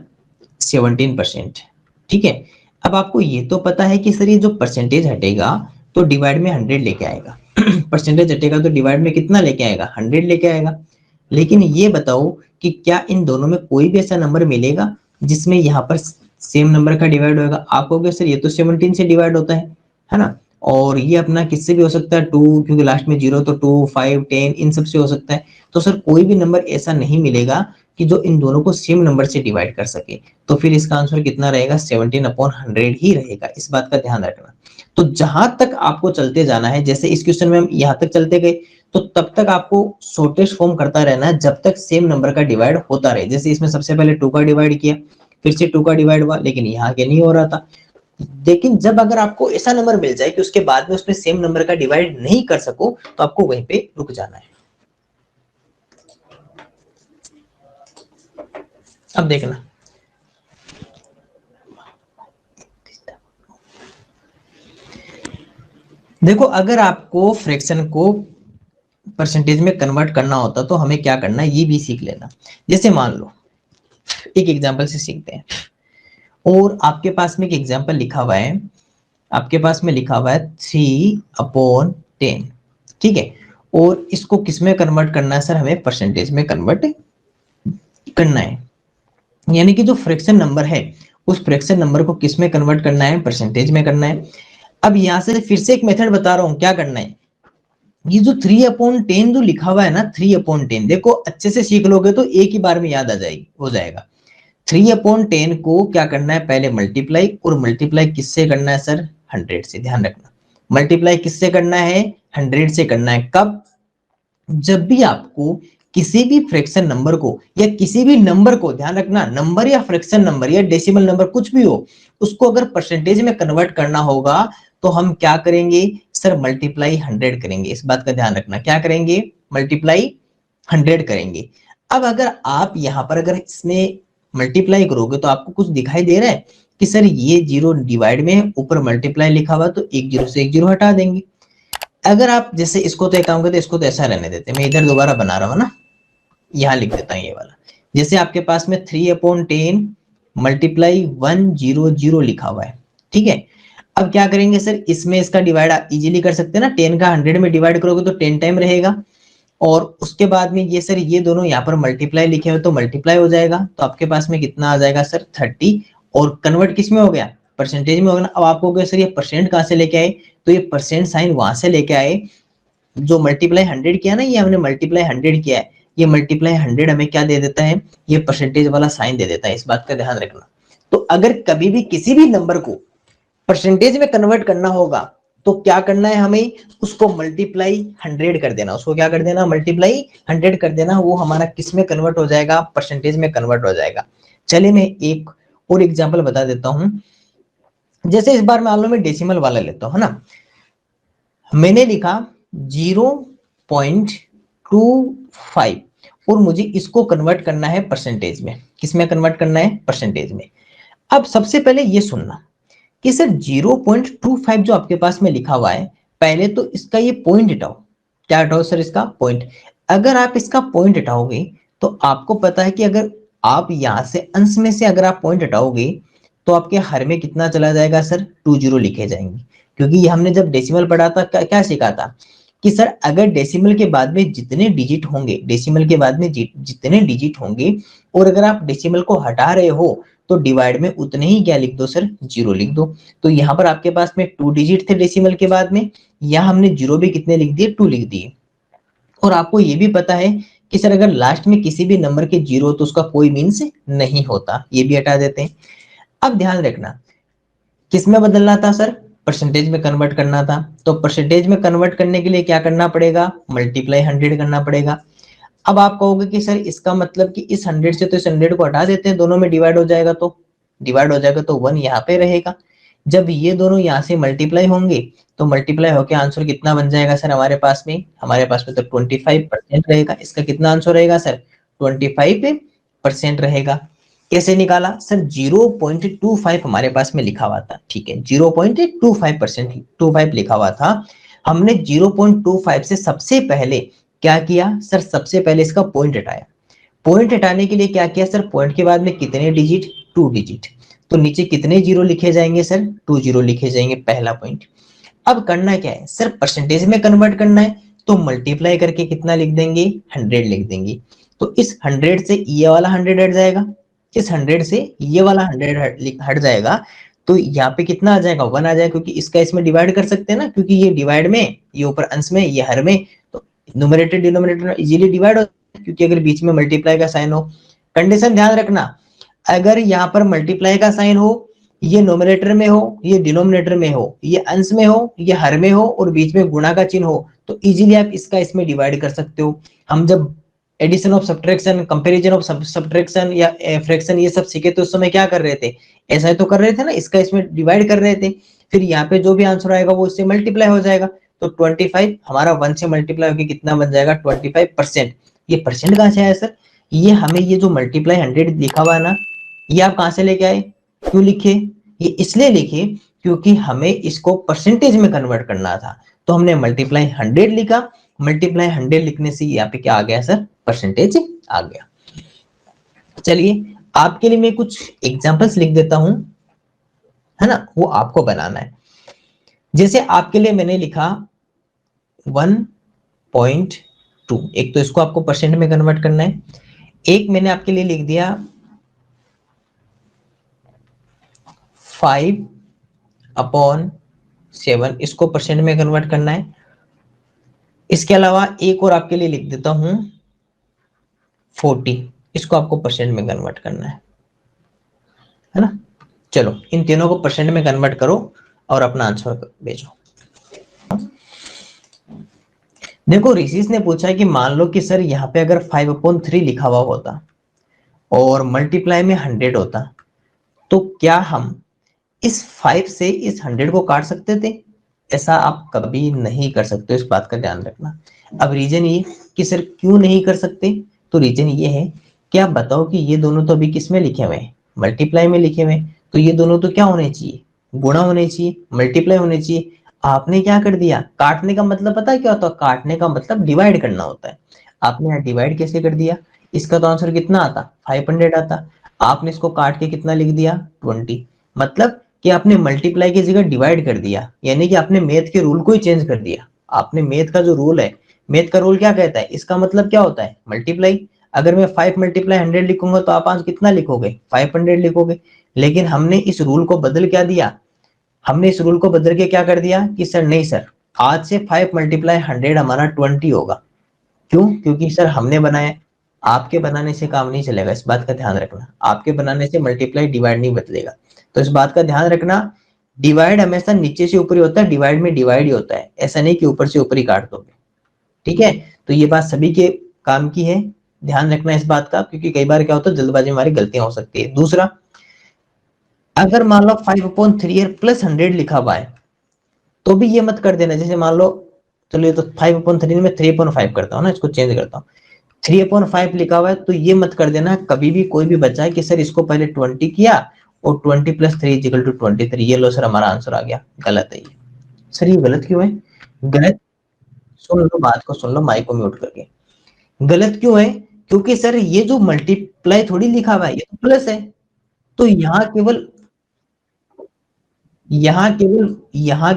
17%, ठीक है। अब आपको ये तो पता है कि सर ये जो परसेंटेज हटेगा तो डिवाइड में 100 लेके आएगा परसेंटेज हटेगा तो डिवाइड में कितना लेके आएगा, 100 लेके आएगा। लेकिन ये बताओ कि क्या इन दोनों में कोई भी ऐसा नंबर मिलेगा जिसमें यहाँ पर सेम नंबर का डिवाइड होगा। आप कहोगे सर ये तो 17 से डिवाइड होता है ना। और ये अपना किससे भी हो सकता है, 2, क्योंकि लास्ट में 0, तो 2, 5, 10 इन सब से हो सकता है। तो सर कोई भी नंबर ऐसा नहीं मिलेगा कि जो इन दोनों को सेम नंबर से डिवाइड कर सके। तो फिर इसका आंसर कितना रहेगा, 17/100 ही रहेगा। इस बात का ध्यान रखना। तो जहां तक आपको चलते जाना है, जैसे इस क्वेश्चन में हम यहाँ तक चलते गए, तो तब तक आपको शॉर्टेस्ट फॉर्म करता रहना है जब तक सेम नंबर का डिवाइड होता रहे। जैसे इसमें सबसे पहले 2 का डिवाइड किया, फिर से 2 का डिवाइड हुआ, लेकिन यहाँ के नहीं हो रहा था। लेकिन जब अगर आपको ऐसा नंबर मिल जाए कि उसके बाद में उसमें सेम नंबर का डिवाइड नहीं कर सको, तो आपको वहीं पे रुक जाना है। अब देखना, देखो अगर आपको फ्रैक्शन को परसेंटेज में कन्वर्ट करना होता तो हमें क्या करना है, ये भी सीख लेना। जैसे मान लो एक एग्जांपल से सीखते हैं, और आपके पास में एक एग्जांपल लिखा हुआ है, आपके पास में लिखा हुआ है 3/10, ठीक है। और इसको किस में कन्वर्ट करना है सर, हमें परसेंटेज में कन्वर्ट करना है। यानी कि जो फ्रैक्शन नंबर है उस फ्रैक्शन नंबर को किस में कन्वर्ट करना है, परसेंटेज में करना है। अब यहां से फिर से एक मेथड बता रहा हूं क्या करना है। ये जो 3/10 जो लिखा हुआ है ना, 3/10, देखो अच्छे से सीख लोगे तो एक ही बार में याद आ जाएगी, हो जाएगा। 3/10 को क्या करना है, पहले मल्टीप्लाई, और मल्टीप्लाई किससे करना है सर, 100 से। ध्यान रखना, मल्टीप्लाई किससे करना है, 100 से करना है। कब, जब भी आपको किसी भी फ्रैक्शन नंबर को या किसी भी नंबर को, ध्यान रखना, नंबर या फ्रैक्शन नंबर या डेसिमल नंबर कुछ भी हो, उसको अगर परसेंटेज में कन्वर्ट करना होगा तो हम क्या करेंगे सर, मल्टीप्लाई 100 करेंगे। इस बात का ध्यान रखना, क्या करेंगे, मल्टीप्लाई 100 करेंगे। अब अगर आप यहां पर अगर इसमें मल्टीप्लाई करोगे तो आपको कुछ दिखाई दे रहा है कि सर ये जीरो डिवाइड में है, ऊपर मल्टीप्लाई लिखा हुआ, तो एक जीरो से एक जीरो हटा देंगे। अगर आप जैसे इसको तो एक काम करते, इसको तो ऐसा रहने देते, मैं इधर दोबारा बना रहा हूँ ना, यहाँ लिख देता हूँ ये वाला। जैसे आपके पास में 3/10 मल्टीप्लाई 100 लिखा हुआ है, ठीक है। अब क्या करेंगे सर, इसमें इसका डिवाइड आप इजीली कर सकते हैं ना, 10 का 100 में डिवाइड करोगे तो 10 टाइम रहेगा, और उसके बाद में ये सर ये दोनों यहाँ पर मल्टीप्लाई लिखे हुए तो मल्टीप्लाई हो जाएगा, तो आपके पास में कितना आ जाएगा सर 30, और कन्वर्ट किस में हो गया, परसेंटेज में हो गया। अब आपको कहोगे सर ये परसेंट कहाँ से लेके आए, तो ये परसेंट साइन वहां से लेके आए, जो मल्टीप्लाई 100 किया ना, ये हमने मल्टीप्लाई 100 किया है, ये मल्टीप्लाई 100 हमें क्या दे देता है, ये परसेंटेज वाला साइन दे देता है, इस बात का ध्यान रखना। तो अगर कभी भी किसी भी नंबर को परसेंटेज में कन्वर्ट करना होगा तो क्या करना है हमें, उसको मल्टीप्लाई 100 कर देना, उसको क्या कर देना, मल्टीप्लाई 100 कर देना, वो हमारा किस में कन्वर्ट हो जाएगा, परसेंटेज में कन्वर्ट हो जाएगा। चलिए मैं एक और एग्जांपल बता देता हूं। जैसे इस बार मान लो मैं डेसिमल वाला लेता हूं, है ना, मैंने लिखा 0.25 और मुझे इसको कन्वर्ट करना है परसेंटेज में, किसमें कन्वर्ट करना है, परसेंटेज में। अब सबसे पहले ये सुनना कि सर 0.25 जो आपके पास में लिखा हुआ है, पहले तो इसका ये पॉइंट हटाओ, क्या हटाओ सर, इसका पॉइंट। अगर आप इसका पॉइंट हटाओगे तो आपको पता है कि अगर आप यहां से अंश में से अगर आप पॉइंट हटाओगे तो आपके हर में कितना चला जाएगा सर, 20 लिखे जाएंगे। क्योंकि ये हमने जब डेसिमल पढ़ा था क्या सीखा था कि सर अगर डेसिमल के बाद में जितने डिजिट होंगे, डेसिमल के बाद में जितने डिजिट होंगे, और अगर आप डेसिमल को हटा रहे हो तो डिवाइड में उतने ही क्या लिख दो सर, 0 लिख दो। तो यहाँ पर आपके पास में 2 डिजिट थे डेसिमल के बाद में, यहाँ हमने 0 भी कितने लिख दिए, 2 लिख दिए। और आपको ये भी पता है कि सर अगर लास्ट में किसी भी नंबर के 0 तो उसका कोई मीन्स नहीं होता, ये भी हटा देते हैं। अब ध्यान रखना, किस में बदलना था सर, परसेंटेज में कन्वर्ट करना था, तो परसेंटेज में कन्वर्ट करने के लिए क्या करना पड़ेगा, मल्टीप्लाई 100 करना पड़ेगा। अब आप कहोगे कि सर इसका मतलब कि इस 100 से तो इस 100 को हटा देते हैं, दोनों में डिवाइड हो जाएगा, तो डिवाइड हो जाएगा तो 1 यहाँ पे रहेगा। जब ये दोनों यहाँ से मल्टीप्लाई होंगे तो मल्टीप्लाई होकर आंसर कितना बन जाएगा सर, हमारे पास में तो 25% रहेगा। इसका कितना आंसर रहेगा सर, 25% रहेगा। कैसे निकाला सर, 0.25 हमारे पास में लिखा हुआ था, ठीक है, 0.25% 25 लिखा हुआ था। हमने 0.25 से सबसे पहले क्या किया सर, सबसे पहले इसका पॉइंट हटाया। पॉइंट हटाने के लिए क्या किया सर, पॉइंट के बाद में कितने डिजिट, 2 डिजिट, तो नीचे कितने जीरो लिखे जाएंगे सर, 2 जीरो लिखे जाएंगे, पहला पॉइंट। अब करना क्या है सर, परसेंटेज में कन्वर्ट करना है, तो मल्टीप्लाई करके कितना लिख देंगे, 100 लिख देंगे। तो इस 100 से ये वाला 100 हट जाएगा, इस 100 से ये वाला 100 हट जाएगा, तो यहाँ पे कितना आ जाएगा, 1 आ जाएगा, क्योंकि इसका इसमें डिवाइड कर सकते हैं ना, क्योंकि ये डिवाइड में, ये ऊपर अंश में, ये हर में, तो न्यूमरेटर डिनोमिनेटर इजीली डिवाइड हो, क्योंकि अगर बीच में मल्टीप्लाई का साइन हो। कंडीशन ध्यान रखना, अगर यहाँ पर मल्टीप्लाई का साइन हो, ये नोमिनेटर में हो, ये डिनोमिनेटर में हो, ये अंश में हो, ये हर में हो, और बीच में गुणा का चिन्ह हो, तो इजीली आप इसका इसमें डिवाइड कर सकते हो। हम जब addition of subtraction, comparison of subtraction या फ्रैक्शन ये सब सीखे तो उस समय क्या कर रहे थे, ऐसा ही तो कर रहे थे ना, इसका इसमें डिवाइड कर रहे थे, फिर यहाँ पे जो भी आंसर आएगा वो इससे मल्टीप्लाई हो जाएगा। तो 25 हमारा 1 से मल्टीप्लाई होकर कितना बन जाएगा, 25%। ये परसेंट कहाँ से आया सर, ये हमें ये जो मल्टीप्लाई 100 लिखा हुआ है ना, ये आप कहां से लेके आए, क्यों लिखे, ये इसलिए लिखे क्योंकि हमें इसको परसेंटेज में कन्वर्ट करना था, तो हमने मल्टीप्लाई 100 लिखा। मल्टीप्लाई 100 लिखने से यहाँ पे क्या आ गया सर, परसेंटेज आ गया। चलिए आपके लिए मैं कुछ एग्जांपल्स लिख देता हूं, है ना, वो आपको बनाना है। जैसे आपके लिए मैंने लिखा 1.2, एक तो इसको आपको परसेंट में कन्वर्ट करना है। एक मैंने आपके लिए लिख दिया 5/7, इसको परसेंट में कन्वर्ट करना है। इसके अलावा एक और आपके लिए लिख देता हूं 40, इसको आपको परसेंट में कन्वर्ट करना है ना। चलो इन तीनों को परसेंट में कन्वर्ट करो और अपना आंसर भेजो। देखो ऋषिस ने पूछा है कि मान लो कि सर यहाँ पे अगर 5/3 लिखा हुआ होता और मल्टीप्लाई में 100 होता, तो क्या हम इस 5 से इस 100 को काट सकते थे? ऐसा आप कभी नहीं कर सकते, इस बात का ध्यान रखना। अब रीजन ये कि सर क्यों नहीं कर सकते, तो रीजन ये है कि आप बताओ कि ये दोनों तो अभी किस में लिखे हुए हैं, मल्टीप्लाई में लिखे हुए हैं, तो ये दोनों तो क्या होने चाहिए, गुणा होने चाहिए, मल्टीप्लाई होने चाहिए। आपने क्या कर दिया, काटने का मतलब पता है क्या होता है, काटने का मतलब डिवाइड करना होता है। आपने यहाँ डिवाइड कैसे कर दिया, इसका तो आंसर कितना आता, 500 आता। आपने इसको काट के कितना लिख दिया, 20। मतलब कि आपने मल्टीप्लाई की जगह डिवाइड कर दिया, यानी कि आपने मैथ के रूल को ही चेंज कर दिया। आपने मैथ का जो रूल है, मैथ का रूल क्या कहता है, इसका मतलब क्या होता है, मल्टीप्लाई। अगर मैं 5 मल्टीप्लाई 100 लिखूंगा तो आप आज कितना लिखोगे, 500 लिखोगे। लेकिन हमने इस रूल को बदल क्या दिया, हमने इस रूल को बदल के क्या कर दिया कि सर नहीं सर, आज से 5 मल्टीप्लाई 100 हमारा 20 होगा। क्यों, क्योंकि सर हमने बनाया। आपके बनाने से काम नहीं चलेगा, इस बात का ध्यान रखना। आपके बनाने से मल्टीप्लाई डिवाइड नहीं बदलेगा, तो इस बात का ध्यान रखना। डिवाइड हमेशा नीचे से ऊपर ही होता है, डिवाइड में डिवाइड ही होता है, ऐसा नहीं कि ऊपर से ऊपर ही काट दोगे। ठीक है, तो ये बात सभी के काम की है, ध्यान रखना इस बात का, क्योंकि कई बार क्या होता है जल्दबाजी में हमारी गलतियां हो सकती है। दूसरा, अगर मान लो 5/3 प्लस 100 लिखा हुआ है, तो भी ये मत कर देना, जैसे मान लो, चलो ये तो 5/3 में 3/5 करता हूँ ना, इसको चेंज करता हूँ, 3/5 लिखा हुआ है, तो ये मत कर देना कभी भी कोई भी बच्चा है कि सर इसको पहले 20 किया और 20+3 = 23, ये लो सर हमारा आंसर आ गया। गलत है ये। सर ये गलत क्यों है, गलत, सुन लो बात को, सुन लो माइक को म्यूट करके। गलत क्यों है, क्योंकि सर ये जो मल्टीप्लाई थोड़ी लिखा हुआ है, ये तो प्लस है। तो यहाँ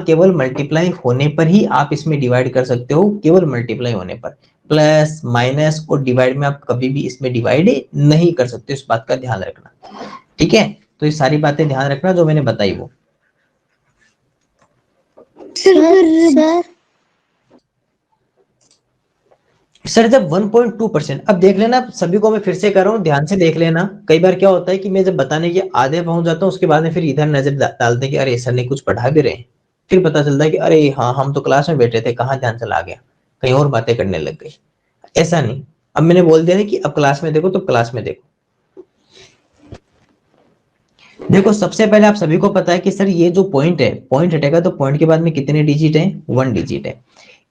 केवल मल्टीप्लाई होने पर ही आप इसमें डिवाइड कर सकते हो, केवल मल्टीप्लाई होने पर। प्लस माइनस और डिवाइड में आप कभी भी इसमें डिवाइड नहीं कर सकते, इस बात का ध्यान रखना। ठीक है, तो ये सारी बातें ध्यान रखना जो मैंने बताई वो। सर सर जब 1.2%, अब देख लेना, सभी को मैं फिर से कर रहा हूँ, ध्यान से देख लेना। कई बार क्या होता है कि मैं जब बताने के आधे पहुंच जाता हूँ, उसके बाद में फिर इधर नजर डालते हैं कि अरे सर ने कुछ पढ़ा भी रहे हैं। फिर पता चलता है कि अरे हाँ हम तो क्लास में बैठे थे, कहाँ ध्यान चला गया, कहीं और बातें करने लग गई। ऐसा नहीं, अब मैंने बोल दिया ना कि अब क्लास में देखो, तो क्लास में देखो। देखो सबसे पहले आप सभी को पता है कि सर ये जो पॉइंट है, पॉइंट हटेगा तो पॉइंट के बाद में कितने डिजिट है, 1 डिजिट है।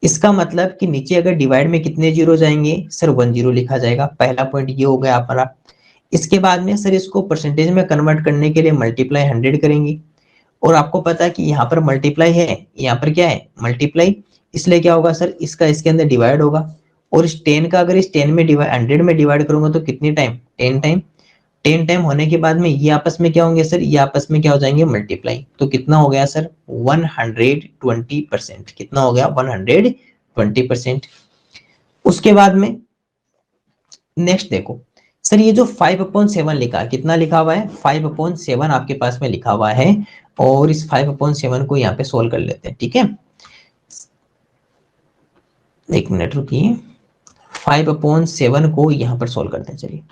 इसका मतलब कि नीचे अगर डिवाइड में कितने जीरो जाएंगे, सर 1 जीरो लिखा जाएगा। पहला पॉइंट ये हो गया हमारा। इसके बाद में सर इसको परसेंटेज में कन्वर्ट करने के लिए मल्टीप्लाई 100 करेंगे। और आपको पता है कि यहाँ पर मल्टीप्लाई है, यहाँ पर क्या है, मल्टीप्लाई। इसलिए क्या होगा सर, इसका इसके अंदर डिवाइड होगा। और इस 10 का अगर इस 10 में डिवाइड 100 में डिवाइड करूंगा तो कितनी टाइम, 10 टाइम। 10 टाइम होने के बाद में ये आपस में क्या होंगे सर, ये आपस में क्या हो जाएंगे, मल्टीप्लाई। तो कितना हो गया सर, 120%। कितना हो गया, 120%। उसके बाद में नेक्स्ट देखो, सर ये जो 5/7 लिखा है, कितना लिखा हुआ है, 5/7 आपके पास में लिखा हुआ है। और इस 5/7 को यहाँ पे सोल्व कर लेते हैं, ठीक है। 1 मिनट रुकिए, 5/7 को यहाँ पर सोल्व करते हैं, चलिए।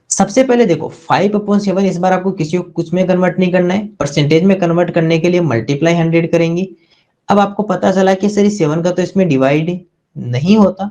सबसे पहले देखो 5/7 इस बार आपको किसी को कुछ में कन्वर्ट नहीं करना है, परसेंटेज में कन्वर्ट करने के लिए मल्टीप्लाई 100 करेंगे। अब आपको पता चला कि सर इस 7 का तो इसमें डिवाइड नहीं होता,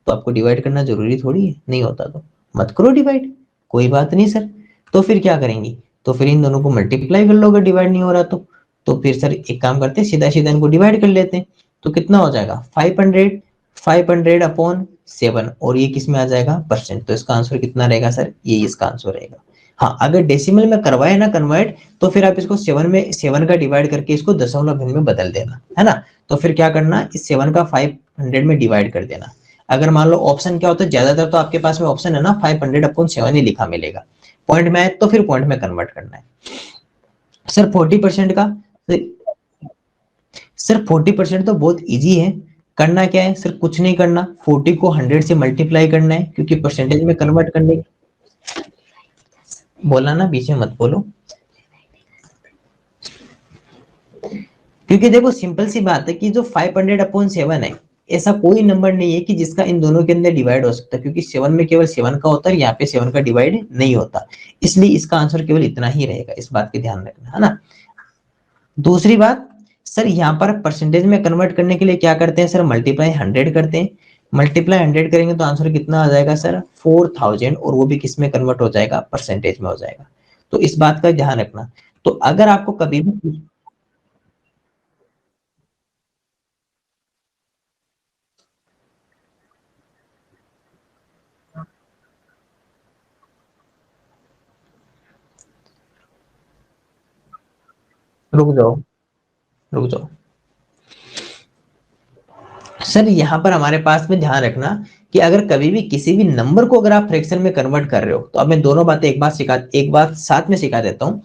तो आपको डिवाइड करना जरूरी थोड़ी है, नहीं होता तो मत करो डिवाइड, कोई बात नहीं सर। तो फिर क्या करेंगे, तो फिर इन दोनों को मल्टीप्लाई कर लोगे, डिवाइड नहीं हो रहा तो फिर सर एक काम करते हैं, सीधा सीधा इनको डिवाइड कर लेते हैं। तो कितना हो जाएगा, 500/7, और ये किस में आ जाएगा, परसेंट। तो इसका आंसर कितना रहेगा सर, ये इसका आंसर रहेगा। हाँ अगर डेसिमल में करवाए ना कन्वर्ट, तो फिर आप इसको 7 का डिवाइड करके इसको दशमलव भिन्न में बदल देना, है ना। तो फिर क्या करना, इस 7 का 500 में डिवाइड कर देना। अगर मान लो ऑप्शन क्या होता है, ज्यादातर तो आपके पास में ऑप्शन है ना, 500/7 ही लिखा मिलेगा। पॉइंट में है तो फिर पॉइंट में कन्वर्ट करना है। सर 40% का, सर 40% तो बहुत इजी है। करना क्या है सर, कुछ नहीं करना, 40 को 100 से मल्टीप्लाई करना है, क्योंकि परसेंटेज में कन्वर्ट करने, बोला ना बीच में मत बोलो। क्योंकि देखो सिंपल सी बात है कि जो 500/7 है, ऐसा कोई नंबर नहीं है कि जिसका इन दोनों के अंदर डिवाइड हो सकता है, क्योंकि 7 में केवल 7 का होता है, यहाँ पे 7 का डिवाइड नहीं होता। इसलिए इसका आंसर केवल इतना ही रहेगा, इस बात की ध्यान रखना, है ना। दूसरी बात, सर यहाँ पर परसेंटेज में कन्वर्ट करने के लिए क्या करते हैं सर, मल्टीप्लाई 100 करते हैं। मल्टीप्लाई 100 करेंगे तो आंसर कितना आ जाएगा सर, 4000, और वो भी किस में कन्वर्ट हो जाएगा, परसेंटेज में हो जाएगा। तो इस बात का ध्यान रखना। तो अगर आपको कभी भी, रुक जाओ, रुक जाओ सर, यहाँ पर हमारे पास में ध्यान रखना कि अगर कभी भी किसी भी नंबर को अगर आप फ्रैक्शन में कन्वर्ट कर रहे हो, तो अब मैं दोनों बातें एक बात साथ में सिखा देता हूँ।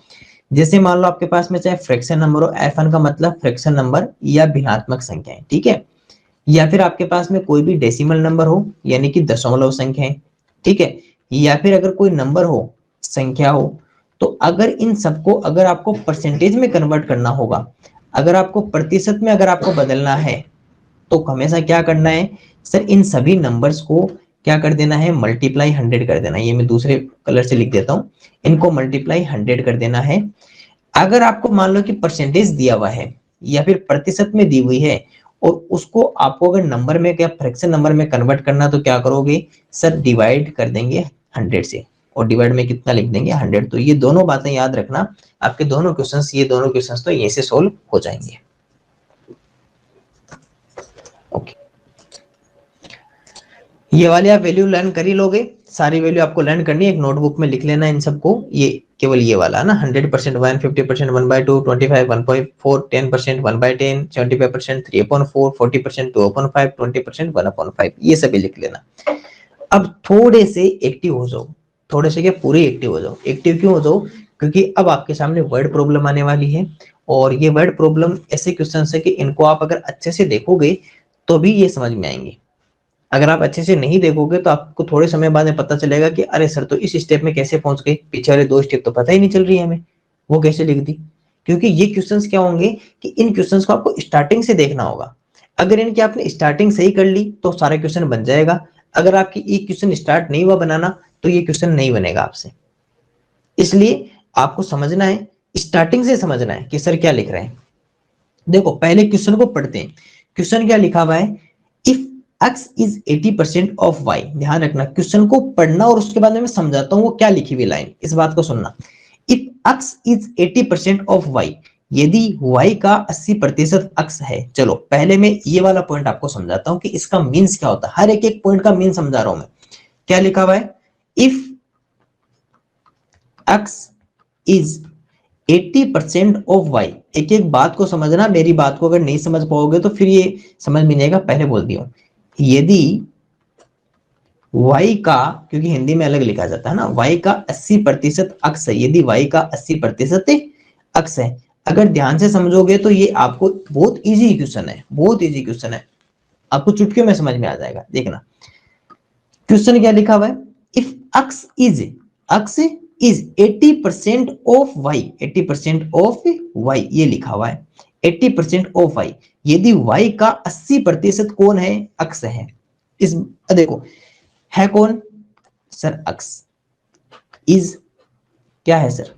जैसे मान लो आपके पास में चाहे फ्रैक्शन नंबर हो, F1 का मतलब फ्रैक्शन नंबर या भिन्नात्मक संख्याएं, ठीक है, या फिर आपके पास में कोई भी डेसिमल नंबर हो यानी कि दशमलव संख्याएं, ठीक है, या फिर अगर कोई नंबर हो, संख्या हो, तो अगर इन सबको अगर आपको परसेंटेज में कन्वर्ट करना होगा, अगर आपको प्रतिशत में अगर आपको बदलना है, तो हमेशा क्या करना है सर, इन सभी नंबर्स को क्या कर देना है, मल्टीप्लाई 100 कर देना है। ये मैं दूसरे कलर से लिख देता हूँ, इनको मल्टीप्लाई 100 कर देना है। अगर आपको मान लो कि परसेंटेज दिया हुआ है या फिर प्रतिशत में दी हुई है, और उसको आपको अगर नंबर में क्या फ्रैक्शन नंबर में कन्वर्ट करना, तो क्या करोगे सर, डिवाइड कर देंगे 100 से, और डिवाइड में कितना लिख देंगे 100। तो ये दोनों बातें याद रखना, आपके दोनों क्वेश्चंस, ये दोनों क्वेश्चंस तो ये से सोल्व हो जाएंगे। ओके, ये वाली आप वैल्यू लर्न कर ही लोगे, सारी वैल्यू आपको लर्न करनी है, एक नोटबुक में लिख लेना इन सबको। ये केवल ये वाला ना 100%, 150%, 1/2, 25, 1.4, 10%, 1/10, 75%, 3/4, 40%, 2/5, 20%, 1/5, ये सभी लिख लेना। अब थोड़े से एक्टिव हो जाओ, थोड़े से क्या पूरे एक्टिव हो जाओ। एक्टिव क्यों हो जाओ, क्योंकि अब आपके सामने वर्ड प्रॉब्लम आने वाली है, और ये वर्ड प्रॉब्लम ऐसे क्वेश्चन है कि इनको आप अगर अच्छे से देखोगे तो भी ये समझ में आएंगे। अगर आप अच्छे से नहीं देखोगे तो आपको थोड़े समय बाद में पता चलेगा कि अरे सर, तो इस स्टेप में कैसे पहुंच गए, पीछे वाले 2 स्टेप तो पता ही नहीं चल रही है हमें, वो कैसे लिख दी। क्योंकि ये क्वेश्चंस क्या होंगे कि इन क्वेश्चंस को आपको स्टार्टिंग से देखना होगा। अगर इनकी आपने स्टार्टिंग सही कर ली तो सारा क्वेश्चन बन जाएगा। अगर आपकी ये क्वेश्चन स्टार्ट नहीं हुआ बनाना, तो ये क्वेश्चन नहीं बनेगा आपसे। इसलिए आपको समझना है, स्टार्टिंग से समझना है कि सर क्या लिख रहे हैं। देखो पहले क्वेश्चन को पढ़ते हैं। क्वेश्चन क्या लिखा हुआ है, if x is 80% of y। ध्यान रखना, क्वेश्चन को पढ़ना और उसके बाद में मैं समझाता हूं वो क्या लिखी हुई लाइन, इस बात को सुनना। If x is 80% of y, यदि y का 80% x है। चलो पहले मैं ये वाला पॉइंट आपको समझाता हूं कि इसका मीन्स क्या होता है, हर एक एक पॉइंट का मीन समझा रहा हूं मैं। क्या लिखा हुआ है, if x is 80% of y। एक एक बात को समझना, मेरी बात को अगर नहीं समझ पाओगे तो फिर ये समझ में नहीं आएगा, पहले बोल दिया। यदि y का, क्योंकि हिंदी में अलग लिखा जाता है ना, y का 80% अक्स है, यदि y का 80% अक्स है। अगर ध्यान से समझोगे तो ये आपको बहुत इजी क्वेश्चन है, बहुत इजी क्वेश्चन है, आपको चुटकियों में समझ में आ जाएगा। देखना क्वेश्चन क्या लिखा हुआ है, if x is 80% of y, 80% of y, ये लिखा हुआ है 80% ऑफ y। यदि y का 80% कौन है, अक्स है। इस देखो है कौन सर, अक्स। इज क्या है सर,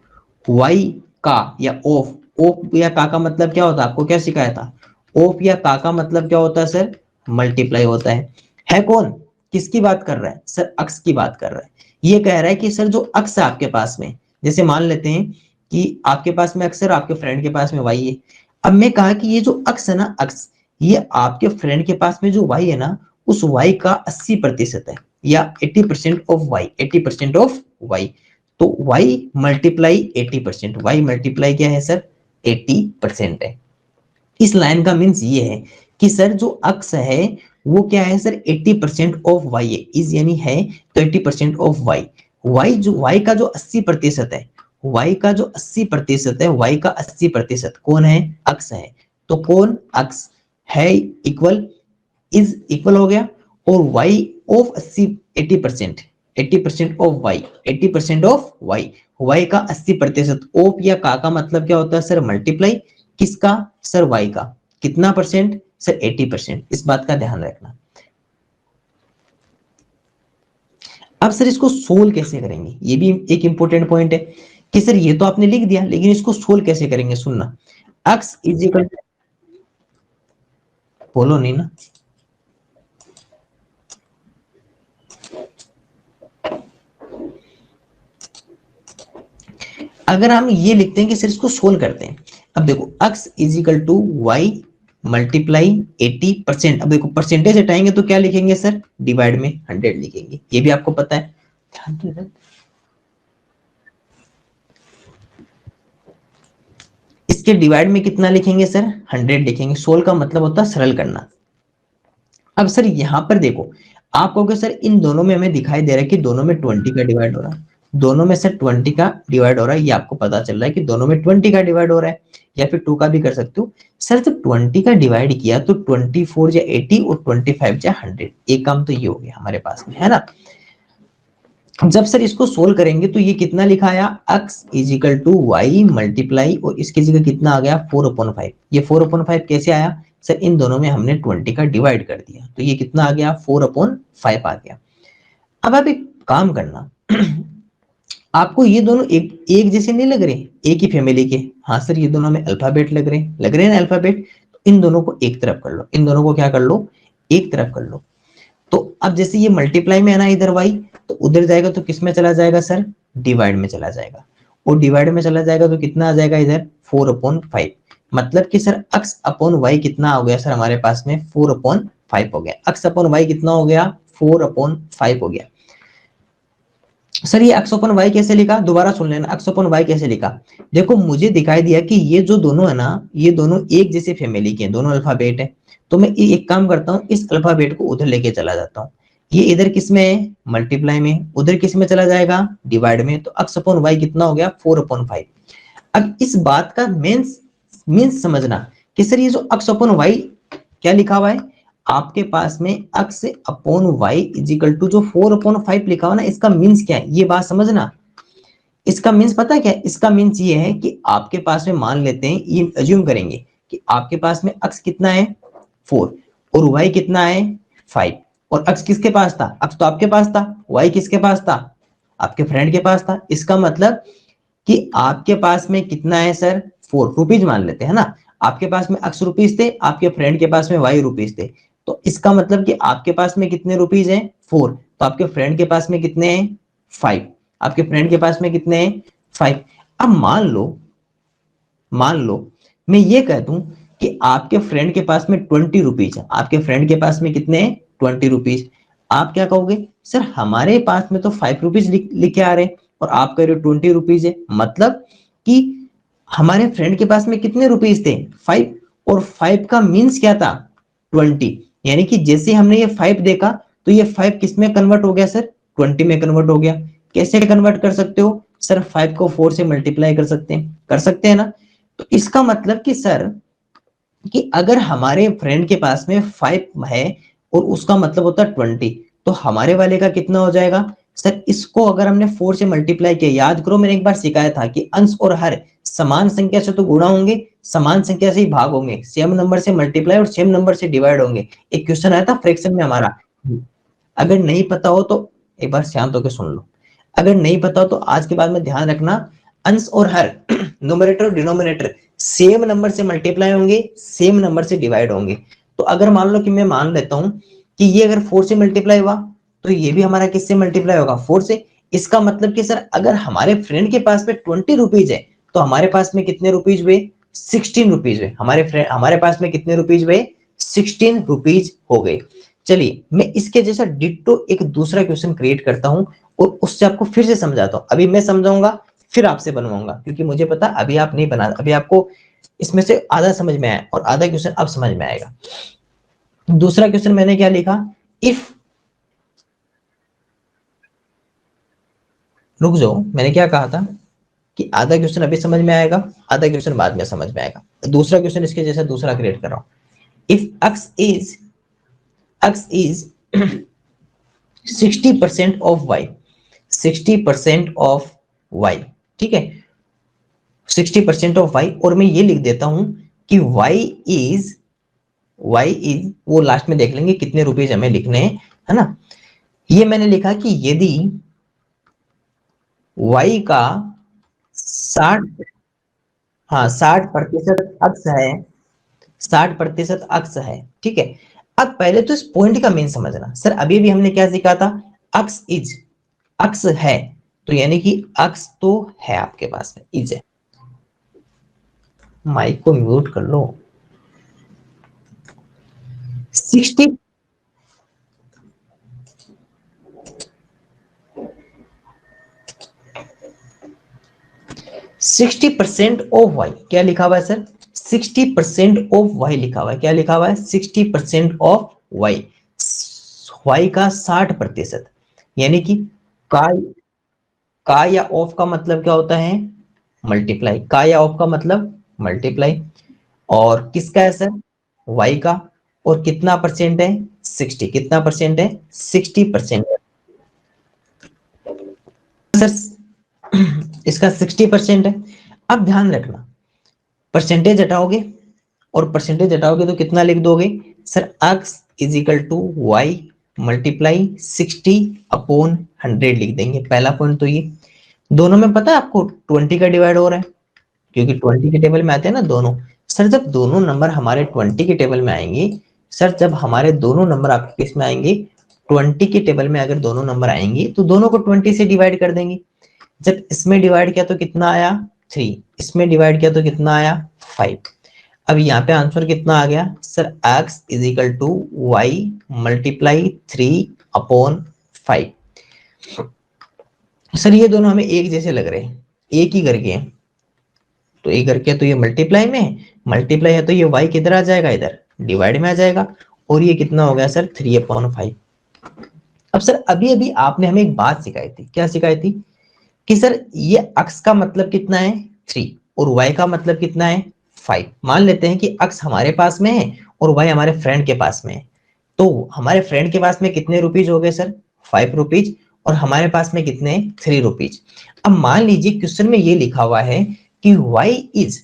y का या ऑफ। ऑफ या का मतलब क्या होता है, आपको क्या सिखाया था, ऑफ या का मतलब क्या होता है सर, मल्टीप्लाई होता है कौन, किसकी बात कर रहा है सर, अक्स की बात कर रहा है। ये कह रहा है कि सर जो अक्स है आपके पास में, जैसे मान लेते हैं कि आपके पास में अक्स है, आपके फ्रेंड के पास में y है। अब मैं कहा कि ये जो अक्स है ना, अक्स, ये आपके फ्रेंड के पास में जो y है ना, उस y का 80% है, या 80% ऑफ y, 80% ऑफ y। तो y मल्टीप्लाई 80%, y मल्टीप्लाई क्या है सर, 80% है। इस लाइन का मीन्स ये है कि सर जो अक्स है वो क्या है सर, 80% ऑफ y है, इज यानी है तो 80% ऑफ y। y का जो 80% है, y का जो 80% है, y का 80% कौन है, अक्स है। तो कौन, अक्स है, इक्वल, इज इक्वल हो गया, और y of 80% 80% of y, 80% of y का 80% ऑफ या का मतलब क्या होता है सर, मल्टीप्लाई किसका सर, y का, कितना परसेंट सर, 80%। इस बात का ध्यान रखना। अब सर इसको सोल्व कैसे करेंगे, ये भी एक इंपॉर्टेंट पॉइंट है कि सर ये तो आपने लिख दिया, लेकिन इसको सोल्व कैसे करेंगे, सुनना। x इज इक्वल, बोलो नहीं ना, अगर हम ये लिखते हैं कि सर इसको सोल्व करते हैं। अब देखो x is equal to Y multiply 80%। अब देखो परसेंटेज हटाएंगे तो क्या लिखेंगे सर, डिवाइड में 100 लिखेंगे, ये भी आपको पता है। इसके डिवाइड में कितना लिखेंगे सर? 100 लिखेंगे। सोल्व का मतलब होता है सरल करना। अब सर यहां पर देखो, आप कहोगे सर इन दोनों में हमें दिखाई दे रहा है कि दोनों में 20 का डिवाइड हो रहा है, दोनों में सर 20 का डिवाइड हो रहा है, ये आपको पता चल रहा है कि दोनों में 20 का डिवाइड हो रहा है, या फिर 2 का भी कर सकते हो। सर जब 20 का डिवाइड किया तो 24 या 80 और 25 या 100, एक काम तो ये हो गया हमारे पास में, है ना। जब सर इसको सोल्व करेंगे तो ये कितना लिखा आया, x is equal to Y multiply, और इसकी जगह कितना आ गया 4/5। ये 4/5 कैसे आया सर? इन दोनों में हमने 20 का डिवाइड कर दिया, तो ये कितना आ गया 4/5 आ गया। अब आप एक काम करना आपको ये दोनों एक एक जैसे नहीं लग रहे, एक ही फैमिली के? हाँ सर ये दोनों में अल्फाबेट लग रहे हैं ना अल्फाबेट, तो इन दोनों को एक तरफ कर लो, इन दोनों को क्या कर लो, एक तरफ कर लो। तो अब जैसे ये मल्टीप्लाई में है ना इधर y, तो उधर जाएगा तो किस में चला जाएगा सर? डिवाइड में चला जाएगा, और डिवाइड में चला जाएगा तो कितना आ जाएगा इधर 4/5। मतलब कि सर x अपॉन y कितना हो गया सर हमारे पास में? 4/5 हो गया। x अपॉन y कितना हो गया? 4/5 हो गया। सर ये x अपॉन y कैसे लिखा? दोबारा सुन लेना, x अपॉन y कैसे लिखा? देखो मुझे दिखाई दिया कि ये जो दोनों है ना, ये दोनों एक जैसे फैमिली के हैं, दोनों अल्फाबेट है, तो मैं एक काम करता हूँ, इस अल्फाबेट को उधर लेके चला जाता हूँ। ये इधर किस में है? मल्टीप्लाई में। उधर किस में चला जाएगा? डिवाइड में। तो x अपॉन y कितना हो गया? 4/5। अब इस बात का मीन्स समझना कि सर ये जो x अपॉन y क्या लिखा हुआ है आपके पास में, x upon y is equal to जो 4/5 लिखा हुआ ना, इसका मीन्स क्या है ये बात समझना। इसका मीन्स पता है क्या है? इसका मीन्स ये है कि आपके पास में मान लेते हैं, ये अज्यूम करेंगे कि आपके पास में x कितना है 4 और y कितना है 5, और x किसके पास था? x तो आपके पास था, y किसके पास था? आपके फ्रेंड के पास था। इसका मतलब कि आपके पास में कितना है सर? 4 रुपीज मान लेते हैं ना, आपके पास में x रुपीज थे, आपके फ्रेंड के पास में y रुपीज थे, तो इसका मतलब कि आपके पास में कितने रुपीज हैं? 4। तो आपके फ्रेंड के पास में कितने हैं? 5। आपके फ्रेंड के पास में कितने हैं? 5। अब मान लो मैं ये कह दूं कि आपके फ्रेंड के पास में 20 रुपीज है, आपके फ्रेंड के पास में कितने हैं? 20 रुपीज। आप क्या कहोगे सर हमारे पास में तो 5 रुपीज लिख के आ रहे हैं, और आप कह रहे हो 20 रुपीज है, मतलब कि हमारे फ्रेंड के पास में कितने रुपीज थे? 5। और 5 का मीन्स क्या था? 20। यानी कि जैसे हमने ये 5 देखा तो ये 5 किस में कन्वर्ट हो गया सर? 20 में कन्वर्ट हो गया। कैसे कन्वर्ट कर सकते हो सर? 5 को 4 से मल्टीप्लाई कर सकते हैं ना। तो इसका मतलब कि सर कि अगर हमारे फ्रेंड के पास में 5 है और उसका मतलब होता है 20, तो हमारे वाले का कितना हो जाएगा सर? इसको अगर हमने 4 से मल्टीप्लाई किया, याद करो मैंने एक बार सिखाया था कि अंश और हर समान संख्या से तो गुणा होंगे, समान संख्या से ही भाग होंगे, सेम नंबर से मल्टीप्लाई और सेम नंबर से डिवाइड होंगे। एक क्वेश्चन आया था फ्रैक्शन में हमारा, अगर नहीं पता हो तो एक बार शांत होकर सुन लो। अगर नहीं पता हो तो आज के बाद में ध्यान रखना, अंश और हर न्यूमरेटर और डिनोमिनेटर सेम नंबर से मल्टीप्लाई होंगे, सेम नंबर से डिवाइड होंगे। तो अगर मान लो कि मैं मान लेता हूं कि ये अगर 4 से मल्टीप्लाई हुआ तो ये भी हमारा किससे मल्टीप्लाई होगा? 4 से। इसका मतलब कि सर अगर हमारे फ्रेंड के पास में 20 रुपीज है तो हमारे पास में कितने रुपीज हुए? 16 रुपीज हुए। हमारे पास में कितने रुपीज हुए? 16 रुपीज हो गए। चलिए मैं इसके जैसा डिट्टो एक दूसरा क्वेश्चन क्रिएट करता हूं और उससे आपको फिर से समझाता हूं। अभी मैं समझाऊंगा फिर आपसे बनवाऊंगा, क्योंकि मुझे पता अभी आप नहीं बना, अभी आपको इसमें से आधा समझ में आया और आधा क्वेश्चन अब समझ में आएगा। दूसरा क्वेश्चन मैंने क्या लिखा? इफ, रुक जाओ, मैंने क्या कहा था कि आधा क्वेश्चन अभी समझ में आएगा, आधा क्वेश्चन बाद में समझ में आएगा। दूसरा क्वेश्चन इसके जैसा दूसरा क्रिएट कर रहा हूं। If x is 60% of y, 60% of y, ठीक है, 60% ऑफ y, और मैं ये लिख देता हूं कि y इज वो लास्ट में देख लेंगे कितने रुपीज हमें लिखने हैं, है ना। ये मैंने लिखा कि यदि y का 60, हाँ 60% अक्स है, 60% अक्स है, ठीक है। अब पहले तो इस पॉइंट का मेन समझना सर, अभी भी हमने क्या सीखा था? अक्स इज, अक्स है, तो यानी कि अक्स तो है आपके पास में, इज है। माइक को म्यूट कर लो। 60, 60% ऑफ वाई, क्या लिखा हुआ है सर? 60% ऑफ वाई लिखा हुआ है। क्या लिखा हुआ है? 60% ऑफ वाई, वाई का 60%, यानी कि का या ऑफ का मतलब क्या होता है? मल्टीप्लाई। का या ऑफ का मतलब मल्टीप्लाई। और किसका है सर? वाई का। और कितना परसेंट है? 60। कितना परसेंट है? 60% सर। इसका 60% है। अब ध्यान रखना, परसेंटेज हटाओगे और परसेंटेज हटाओगे तो कितना लिख दोगे sir? x is equal to Y multiply 60/100 लिख देंगे। पहला पॉइंट तो ये। दोनों में पता है आपको 20 का डिवाइड हो रहा है, क्योंकि 20 के टेबल में आते हैं ना दोनों। सर जब दोनों नंबर हमारे 20 के टेबल में आएंगे, सर जब हमारे दोनों नंबर आपके किस में आएंगे? 20 के टेबल में अगर दोनों नंबर आएंगे तो दोनों को 20 से डिवाइड कर देंगे। जब इसमें डिवाइड किया तो कितना आया? 3। इसमें डिवाइड किया तो कितना आया? 5। अब यहाँ पे आंसर कितना आ गया sir? x is equal to Y multiply 3/5। Sir ये दोनों हमें एक जैसे लग रहे हैं, एक ही करके हैं। तो एक करके तो ये मल्टीप्लाई में है, मल्टीप्लाई है तो ये y किधर आ जाएगा? इधर डिवाइड में आ जाएगा। और ये कितना हो गया सर? 3/5। अब सर अभी अभी आपने हमें एक बात सिखाई थी। क्या सिखाई थी? कि सर ये x का मतलब कितना है? 3 और y का मतलब कितना है? 5। मान लेते हैं कि x हमारे पास में है और y हमारे फ्रेंड के पास में है। तो हमारे फ्रेंड के पास में कितने रुपीज हो गए सर? 5 रुपीज। और हमारे पास में कितने? 3 रुपीज। अब मान लीजिए क्वेश्चन में ये लिखा हुआ है कि y is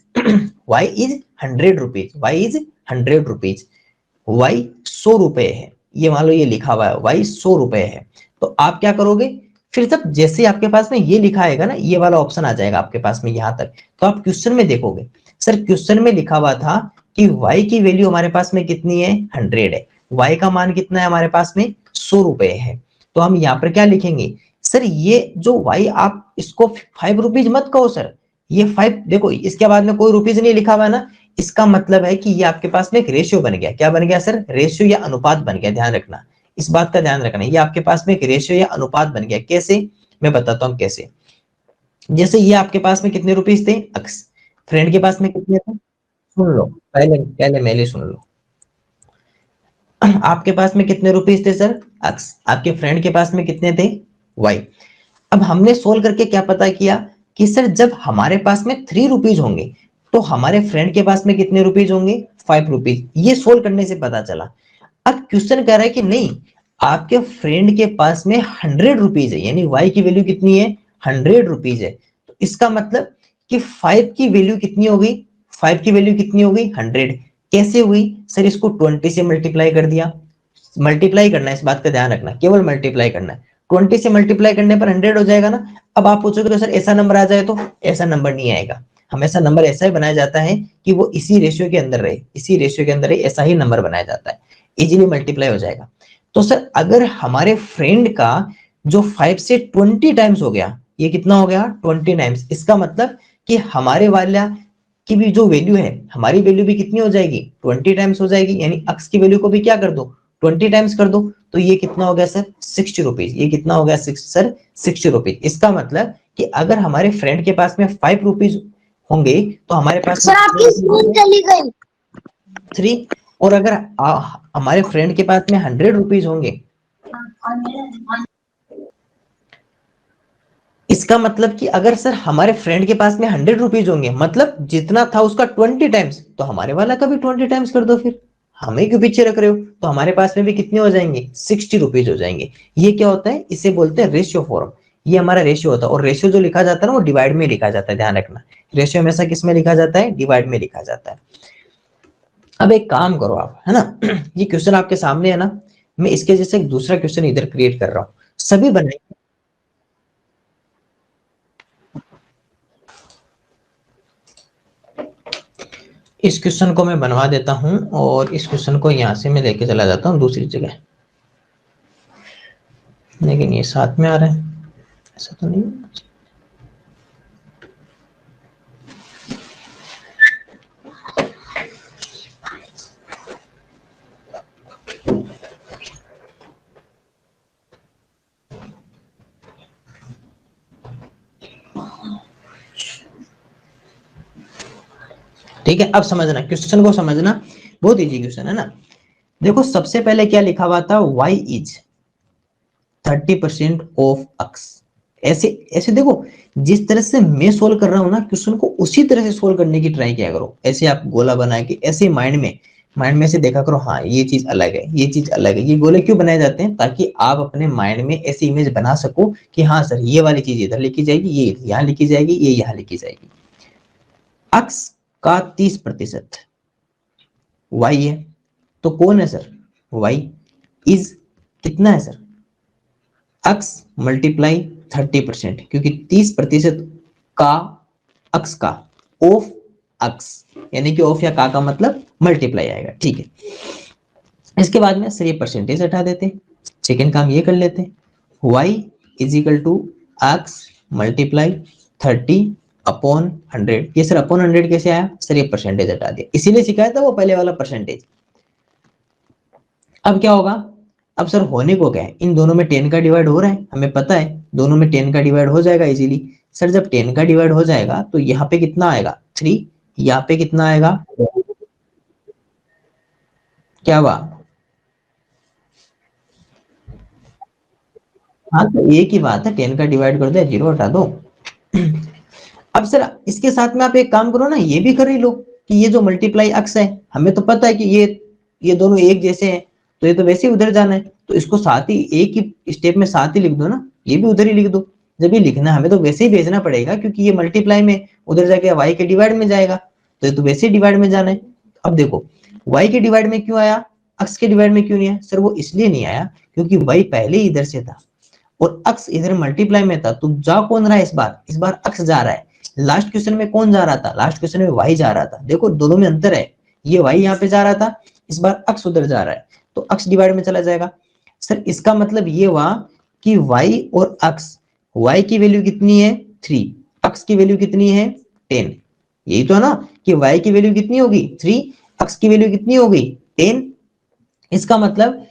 y is 100 rupees, y is 100 rupees, y 100 रुपए है। ये मान लो ये लिखा हुआ है y 100 रुपए है। तो आप क्या करोगे? फिर जब जैसे ही आपके पास में ये लिखा आएगा ना, ये वाला ऑप्शन आ जाएगा आपके पास में यहां तक, तो आप क्वेश्चन में देखोगे सर क्वेश्चन में लिखा हुआ था कि y की वैल्यू हमारे पास में कितनी है? 100 है। y का मान कितना है हमारे पास में? 100 रुपए है। तो हम यहाँ पर क्या लिखेंगे सर? ये जो y, आप इसको 5 रुपीज मत कहो सर, ये 5 देखो, इसके बाद में कोई रुपीज नहीं लिखा हुआ है ना, इसका मतलब है कि ये आपके पास में एक रेशियो बन गया। क्या बन गया सर? रेशियो या अनुपात बन गया। ध्यान रखना, इस बात का ध्यान रखना, ये आपके पास में एक रेशियो या अनुपात बन गया। कैसे? मैं बताता हूं कैसे। जैसे ये आपके पास में कितने रुपीज थे? अक्स। फ्रेंड के पास में कितने थे? सुन लो, पहले पहले मेरे सुन लो। आपके पास में कितने रुपीज थे सर? अक्स। आपके फ्रेंड के पास में कितने थे? वाई। अब हमने सोल्व करके क्या पता किया कि सर जब हमारे पास में 3 रुपीज होंगे तो हमारे फ्रेंड के पास में कितने रुपीज होंगे? 5 रुपीज। ये सोल्व करने से पता चला। अब क्वेश्चन कह रहा है कि नहीं, आपके फ्रेंड के पास में 100 रुपीज है, यानी y की वैल्यू कितनी है? 100 रुपीज है। तो इसका मतलब कि 5 की वैल्यू कितनी हो गई? 5 की वैल्यू कितनी हो गई? 100। कैसे हुई सर? इसको 20 से मल्टीप्लाई कर दिया। मल्टीप्लाई करना है, इस बात का ध्यान रखना, केवल मल्टीप्लाई करना है। 20 से मल्टीप्लाई करने पर 100 हो जाएगा ना। अब आप पूछोगे तो सर ऐसा नंबर आ जाए, तो ऐसा नंबर नहीं आएगा। हमेशा नंबर ऐसा ही बनाया जाता है कि वो इसी रेशियो के अंदर रहे, इसी रेशियो के अंदर रहे, ऐसा ही नंबर बनाया जाता है। इजीली मल्टीप्लाई हो जाएगा। तो सर अगर हमारे फ्रेंड का जो 5 से 20 टाइम्स हो गया, ये कितना हो गया? 20 टाइम्स। इसका मतलब कि हमारे वाला की भी जो वैल्यू है, हमारी वैल्यू भी कितनी हो जाएगी? 20 टाइम्स हो जाएगी। यानी अक्स की वैल्यू को भी क्या कर दो? 20 टाइम्स कर दो। तो ये कितना हो गया सर? 60 रुपीज। ये कितना हो गया सर? 60 रुपीज। इसका मतलब कि अगर हमारे फ्रेंड के पास में 5 रुपीज होंगे तो हमारे पास में सर आपकी स्क्रीन चली गई। 3। और अगर हमारे फ्रेंड के पास में 100 रुपीज होंगे, इसका मतलब कि अगर सर हमारे फ्रेंड के पास में 100 रुपीज होंगे, मतलब जितना था उसका 20 टाइम्स, तो हमारे वाला का भी 20 टाइम्स कर दो। फिर हमें क्यों पीछे रख रहे हो? तो हमारे पास में भी कितने हो जाएंगे? 60 रुपीज हो जाएंगे। ये क्या होता है? इसे बोलते हैं रेशियो फॉर्म। ये हमारा रेशियो होता है। और रेशियो जो लिखा जाता है ना, वो डिवाइड में लिखा जाता है। ध्यान रखना, रेशियो हमेशा किस में लिखा जाता है? डिवाइड में लिखा जाता है। अब एक काम करो आप, है ना, ये क्वेश्चन आपके सामने है ना, मैं इसके जैसे एक दूसरा क्वेश्चन इधर क्रिएट कर रहा हूँ। सभी बनाए, इस क्वेश्चन को मैं बनवा देता हूं और इस क्वेश्चन को यहां से मैं लेके चला जाता हूं दूसरी जगह। लेकिन ये साथ में आ रहा है, ऐसा तो नहीं। ठीक है, अब समझना क्वेश्चन को, समझना बहुत इजी क्वेश्चन है ना। देखो सबसे पहले क्या लिखा हुआ था, y इज 30% ऑफ x। ऐसे ऐसे देखो, जिस तरह से मैं सोल्व कर रहा हूं ना क्वेश्चन को, उसी तरह से सोल्व करने की ट्राई किया करो। ऐसे आप गोला बना के ऐसे माइंड में से देखा करो, हाँ ये चीज अलग है, ये चीज अलग है। ये गोले क्यों बनाए जाते हैं, ताकि आप अपने माइंड में ऐसी इमेज बना सको कि हाँ सर ये वाली चीज इधर लिखी जाएगी, ये यहाँ लिखी जाएगी, ये यहाँ लिखी जाएगी। x का 30% y है, तो कौन है सर, y इज कितना है सर, x मल्टीप्लाई 30%, क्योंकि 30% का x का ऑफ x, यानी कि ऑफ या का मतलब मल्टीप्लाई आएगा। ठीक है, इसके बाद में सर ये परसेंटेज हटा देते हैं, सेकेंड काम ये कर लेते हैं, y is equal to x multiply 30/100। ये सर अपॉन 100 कैसे आया सर, ये परसेंटेज हटा दिया, इसीलिए सिखाया था वो पहले वाला परसेंटेज। अब क्या होगा, अब सर होने को क्या है, इन दोनों में 10 का डिवाइड हो रहा है, हमें पता है दोनों में 10 का डिवाइड हो जाएगा इजीली। सर जब 10 का डिवाइड हो जाएगा तो यहाँ पे कितना आएगा 3, यहाँ पे कितना आएगा, क्या हुआ, हाँ तो एक ही बात है, 10 का डिवाइड कर दो, 0 हटा दो। अब सर इसके साथ में आप एक काम करो ना, ये भी कर ही लो कि ये जो मल्टीप्लाई अक्स है, हमें तो पता है कि ये दोनों एक जैसे हैं, तो ये तो वैसे ही उधर जाना है, तो इसको साथ ही एक ही स्टेप में साथ ही लिख दो ना, ये भी उधर ही लिख दो। जब ये लिखना है हमें तो वैसे ही भेजना पड़ेगा, क्योंकि ये मल्टीप्लाई में उधर जाके y के डिवाइड में जाएगा, तो ये तो वैसे ही डिवाइड में जाना है। अब देखो y के डिवाइड में क्यों आया, अक्स के डिवाइड में क्यों नहीं आया सर, वो इसलिए नहीं आया क्योंकि y पहले ही इधर से था और अक्स इधर मल्टीप्लाई में था, तो जा कौन रहा है इस बार अक्स जा रहा है। लास्ट क्वेश्चन में कौन जा रहा था, लास्ट क्वेश्चन में y जा रहा था, देखो दोनों में अंतर है, ये y यहाँ पे जा रहा था, इस बार अक्स उधर जा रहा है, तो अक्स डिवाइड में चला जाएगा। सर इसका मतलब ये हुआ कि y और अक्स, y की वैल्यू कितनी है 3, अक्स की वैल्यू कितनी है 10, यही तो है ना कि y की वैल्यू कितनी होगी 3, अक्स की वैल्यू कितनी होगी 10। इसका मतलब,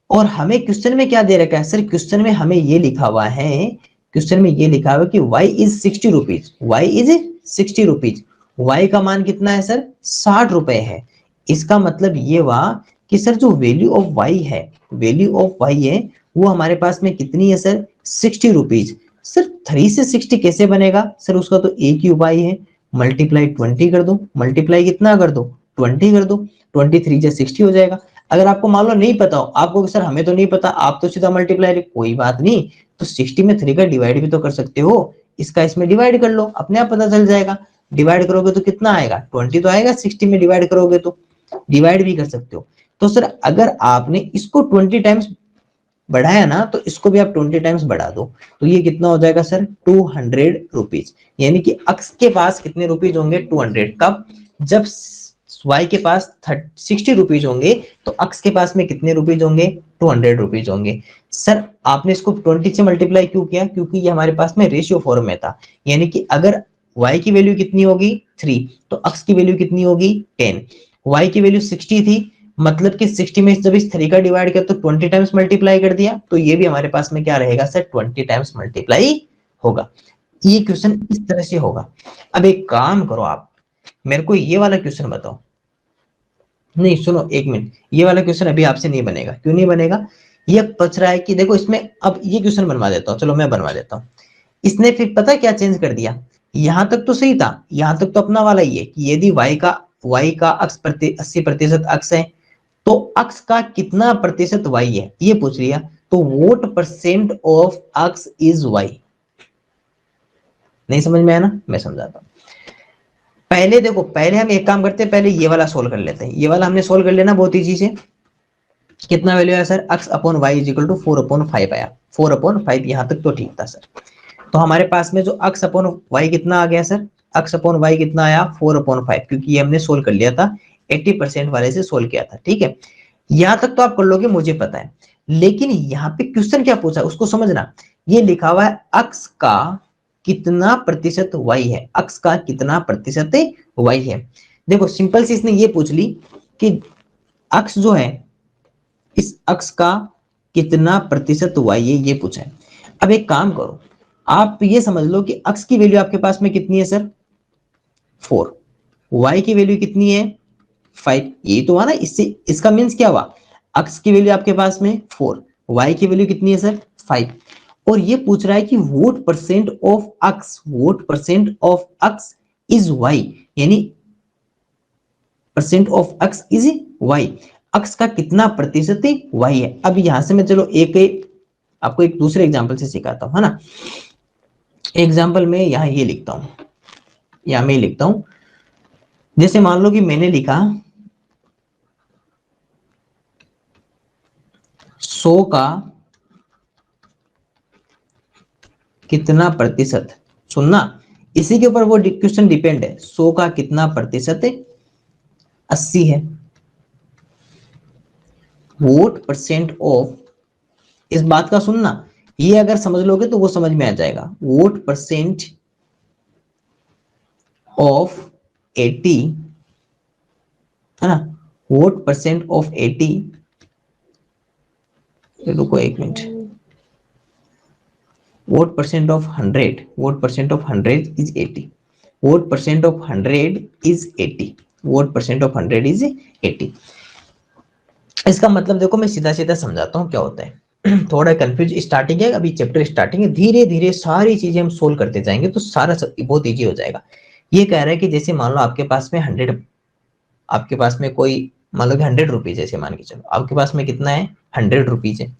और हमें क्वेश्चन में क्या दे रखा है सर, क्वेश्चन में हमें ये लिखा हुआ है, क्वेश्चन में ये लिखा हुआ है कि y is 60 rupees, y is 60 rupees, y का मान कितना है सर 60 रुपए है। इसका मतलब ये हुआ कि सर जो वैल्यू ऑफ y है, वैल्यू ऑफ y है वो हमारे पास में कितनी है सर 60 रुपीज। सर 3 से 60 कैसे बनेगा सर, उसका तो एक ही उपाय है, मल्टीप्लाई 20 कर दो, मल्टीप्लाई कितना कर दो 20 कर दो, 23 से 60 हो जाएगा। अगर आपको मान लो नहीं पता हो, आपको सर हमें तो नहीं पता, आप तो सीधा मल्टीप्लाई, कोई बात नहीं, तो 60 में 3 का डिवाइड भी तो कर सकते हो, इसका इसमें डिवाइड कर लो, अपने आप पता चल जाएगा। डिवाइड करोगे तो कितना आएगा 20 तो आएगा, 60 में डिवाइड करोगे तो डिवाइड भी कर सकते हो। तो सर अगर आपने इसको 20 टाइम्स बढ़ाया ना, तो इसको भी आप 20 टाइम्स बढ़ा दो, तो ये कितना हो जाएगा सर 200 रुपीज, यानी कि अक्स के पास कितने रुपीज होंगे 200, कब, जब y के पास 60 रुपीज होंगे, तो अक्स के पास में कितने रुपीज होंगे 200 रुपीज होंगे। सर आपने इसको 20 से मल्टीप्लाई क्यों किया, क्योंकि ये हमारे पास में रेशियो फॉर्म में था, यानी कि अगर y की वैल्यू कितनी होगी 3, तो अक्स की वैल्यू कितनी होगी 10, y की वैल्यू 60 थी, मतलब कि 60 में जब इस 3 का डिवाइड किया तो 20 टाइम्स मल्टीप्लाई कर दिया, तो ये भी हमारे पास में क्या रहेगा सर 20 टाइम्स मल्टीप्लाई होगा। ये क्वेश्चन इस तरह से होगा। अब एक काम करो, आप मेरे को ये वाला क्वेश्चन बताओ, नहीं सुनो एक मिनट, ये वाला क्वेश्चन अभी आपसे नहीं बनेगा, क्यों नहीं बनेगा, ये पूछ रहा है कि देखो इसमें, अब ये क्वेश्चन बनवा देता हूँ, चलो मैं बनवा देता हूँ। इसने फिर पता क्या चेंज कर दिया, यहां तक तो सही था, यहां तक तो अपना वाला ही है कि यदि y का अक्स 80% अक्स है, तो अक्स का कितना प्रतिशत y है ये पूछ लिया, तो what percent of x is y। नहीं समझ में आया ना, मैं समझाता हूँ। पहले देखो, पहले हम एक काम करते हैं, पहले ये वाला सोल्व कर लेते हैं, ये वाला हमने सोल्व कर लेना बहुत इजी से। कितना वैल्यू आया sir, x upon Y is equal to 4/5 आया, 4/5, यहां तक तो ठीक था सर। तो हमारे पास में जो x अपॉन वाई कितना आ गया सर, x अपॉन वाई कितना आया 4/5, क्योंकि ये हमने सोल्व कर लिया था, 80% वाले से सोल्व किया था, ठीक है। यहां तक तो आप कर लोगे, मुझे पता है, लेकिन यहाँ पे क्वेश्चन क्या पूछा उसको समझना। ये लिखा हुआ है x का कितना प्रतिशत y है, x का कितना प्रतिशत y है। देखो सिंपल सी इसने ये पूछ ली कि x जो है, इस x का कितना प्रतिशत y है, ये पूछा है। अब एक काम करो, आप ये समझ लो कि x की वैल्यू आपके पास में कितनी है सर 4, y की वैल्यू कितनी है 5, ये तो हुआ ना, इससे इसका मीन्स क्या हुआ, x की वैल्यू आपके पास में 4, y की वैल्यू कितनी है सर 5, और ये पूछ रहा है कि what percent of x, what percent of x is y, यानी percent of x is y, x का कितना प्रतिशत y है। अब यहां से मैं चलो आपको एक दूसरे एग्जांपल से सिखाता हूं, है ना। एग्जांपल में यहां ये लिखता हूं, यहां मैं लिखता हूं, जैसे मान लो कि मैंने लिखा 100 का कितना प्रतिशत, सुनना, इसी के ऊपर वो क्वेश्चन डिपेंड है, 100 का कितना प्रतिशत है 80 है, वोट परसेंट ऑफ, इस बात का सुनना, ये अगर समझ लोगे तो वो समझ में आ जाएगा, वोट परसेंट ऑफ 80, है ना, वोट परसेंट ऑफ 80, रुको एक minute, vote percent of 100, vote percent of 100 is 80, vote percent of 100 is 80, vote percent of 100 is 80। इसका मतलब देखो मैं सीधा सीधा समझाता हूँ क्या होता है। थोड़ा कंफ्यूज स्टार्टिंग है, अभी चैप्टर स्टार्टिंग है, धीरे धीरे सारी चीजें हम सोल्व करते जाएंगे तो सारा बहुत इजी हो जाएगा। ये कह रहा है कि जैसे मान लो आपके पास में 100, आपके पास में कोई मान लो कि 100 रुपीज, जैसे मान के चलो आपके पास में कितना है 100 रुपीज है,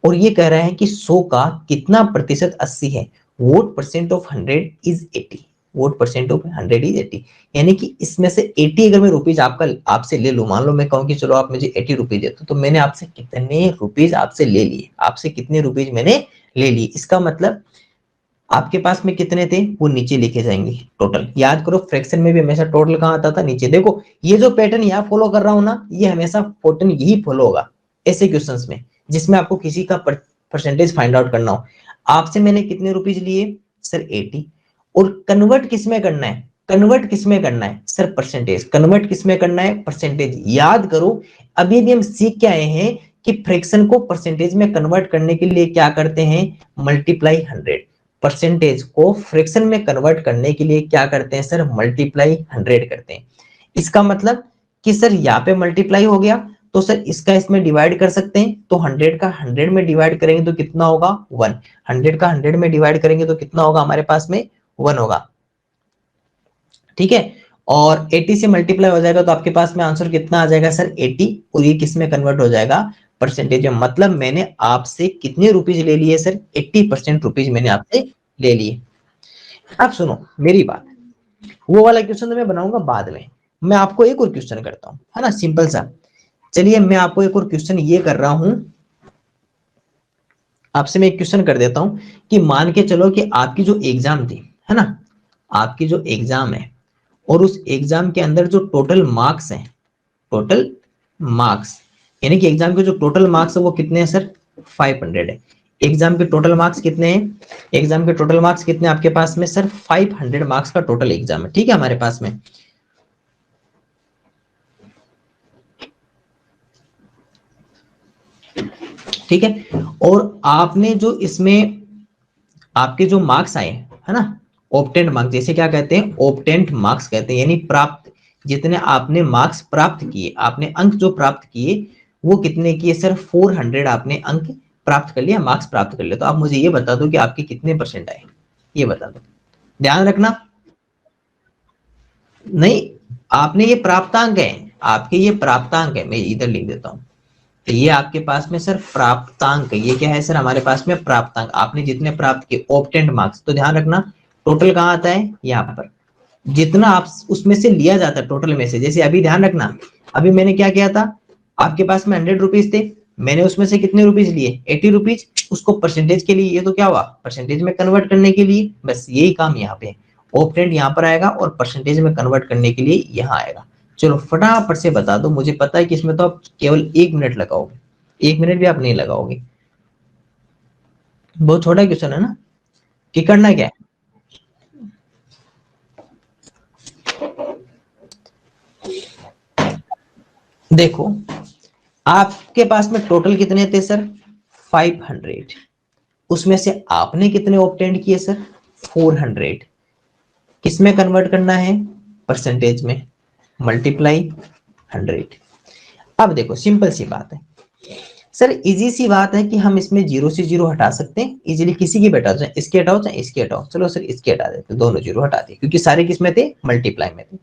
और ये कह रहा है कि 100 का कितना प्रतिशत 80 है, what percent of 100 is 80, vote percent of 100 is 80, यानी कि इसमें से 80 अगर मैं रुपीज आपसे ले लूं, मान लो मैं कहूं कि चलो आप मुझे 80 रुपीज देते, तो मैंने आपसे कितने रुपीज आपसे ले लिए, आपसे कितने रुपीज मैंने ले लिए, इसका मतलब आपके पास में कितने थे वो नीचे लिखे जाएंगे टोटल। याद करो फ्रैक्शन में भी हमेशा टोटल कहां आता था, नीचे। देखो ये जो पैटर्न यहाँ फॉलो कर रहा हूं ना, ये हमेशा पैटर्न यही फॉलो होगा ऐसे क्वेश्चंस में, जिसमें आपको किसी का परसेंटेज फाइंड आउट करना हो। आपसे मैंने कितने रुपीज लिए सर 80, और कन्वर्ट किस में करना है, कन्वर्ट किस में करना है सर परसेंटेज, कन्वर्ट किस में करना है परसेंटेज। याद करो अभी भी हम सीख के आए हैं कि फ्रैक्शन को परसेंटेज में कन्वर्ट करने के लिए क्या करते हैं, मल्टीप्लाई 100, परसेंटेज को फ्रैक्शन में कन्वर्ट करने के लिए क्या करते हैं सर, मल्टीप्लाई 100 करते हैं। इसका मतलब कि सर यहाँ पे मल्टीप्लाई हो गया, तो सर इसका इसमें डिवाइड कर सकते हैं, तो 100 का 100 में डिवाइड करेंगे तो कितना होगा 1, 100 का 100 में डिवाइड करेंगे तो कितना होगा हमारे पास में 1 होगा, ठीक है। और 80 से मल्टीप्लाई हो जाएगा तो आपके पास में आंसर कितना आ जाएगा सर 80, और ये किस में कन्वर्ट हो जाएगा परसेंटेज में। मतलब मैंने आपसे कितने रुपीज ले लिए सर 80% रुपीज मैंने आपसे ले लिए। अब सुनो मेरी बात, वो वाला क्वेश्चन तो मैं बनाऊंगा बाद में, मैं आपको एक और क्वेश्चन करता हूं, है ना, सिंपल सा। चलिए मैं आपको एक और क्वेश्चन ये कर रहा हूं, आपसे मैं एक क्वेश्चन कर देता हूं कि मान के चलो कि आपकी जो एग्जाम थी, है ना, आपकी जो एग्जाम है, और उस एग्जाम के अंदर जो टोटल मार्क्स हैं, टोटल मार्क्स, यानी कि एग्जाम के जो टोटल मार्क्स है वो कितने हैं सर 500 है। एग्जाम के टोटल मार्क्स कितने हैं, एग्जाम के टोटल मार्क्स कितने आपके पास में सर 500 मार्क्स का टोटल एग्जाम है, ठीक है हमारे पास में। ठीक है, और आपने जो इसमें आपके जो मार्क्स आए, है ना, ऑब्टेंड मार्क्स, जैसे क्या कहते हैं ऑब्टेंड मार्क्स कहते हैं, यानी प्राप्त, जितने आपने मार्क्स प्राप्त किए, आपने अंक जो प्राप्त किए वो कितने किए सर 400 आपने अंक प्राप्त कर लिया, मार्क्स प्राप्त कर लिया। तो आप मुझे ये बता दो कि आपके कितने परसेंट आए, ये बता दो, ध्यान रखना। नहीं, आपने ये प्राप्तांक है, आपके ये प्राप्तांक है, मैं इधर लिख देता हूं, तो ये आपके पास में सर प्राप्तांक, ये क्या है सर हमारे पास में प्राप्तांक, आपने जितने प्राप्त किए ऑब्टेंड मार्क्स। तो ध्यान रखना टोटल कहां आता है यहाँ पर, जितना आप उसमें से लिया जाता है टोटल में से। जैसे अभी ध्यान रखना, अभी मैंने क्या किया था, आपके पास में 100 रुपीज थे, मैंने उसमें से कितने रुपीज लिए 80 रुपीज, उसको परसेंटेज के लिए, ये तो क्या हुआ परसेंटेज में कन्वर्ट करने के लिए, बस यही काम यहाँ पे, ऑब्टेंड यहाँ पर आएगा और परसेंटेज में कन्वर्ट करने के लिए यहाँ आएगा। चलो फटाफट से बता दो, मुझे पता है कि इसमें तो आप केवल 1 मिनट लगाओगे, 1 मिनट भी आप नहीं लगाओगे, बहुत छोटा क्वेश्चन है ना, कि करना क्या है। देखो आपके पास में टोटल कितने थे सर 500, उसमें से आपने कितने ऑब्टेंड किए सर 400, किस में कन्वर्ट करना है परसेंटेज में, मल्टीप्लाई 100। अब देखो सिंपल सी बात है सर, इजी सी बात है कि हम इसमें जीरो से जीरो हटा सकते हैं इजीली, किसी की भी हटाओ, चाहे इसके हटाओ चाहे इसके हटाओ। चलो सर इसके हटा देते, दोनों जीरो हटा दिए क्योंकि सारे किसमें थे, मल्टीप्लाई में थे।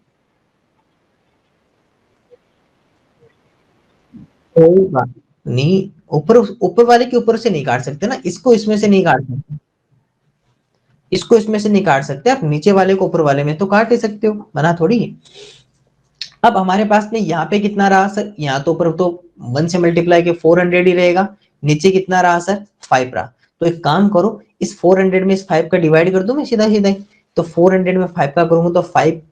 कोई बात नहीं, ऊपर ऊपर वाले के ऊपर से नहीं काट सकते ना, इसको इसमें से नहीं काट सकते, इसको इसमें से नहीं काट सकते, आप नीचे वाले को ऊपर वाले में तो काट ही सकते हो, मना थोड़ी है। अब हमारे पास में यहाँ पे कितना रहा सर, यहाँ तो ऊपर तो 1 से मल्टीप्लाई के 400 ही रहेगा, नीचे कितना रहा सर 5 रहा। तो एक काम करो, इस 400 में इस 5 का डिवाइड कर दूं मैं सीधा सीधा ही, तो 400 में 5 का करूंगा तो 5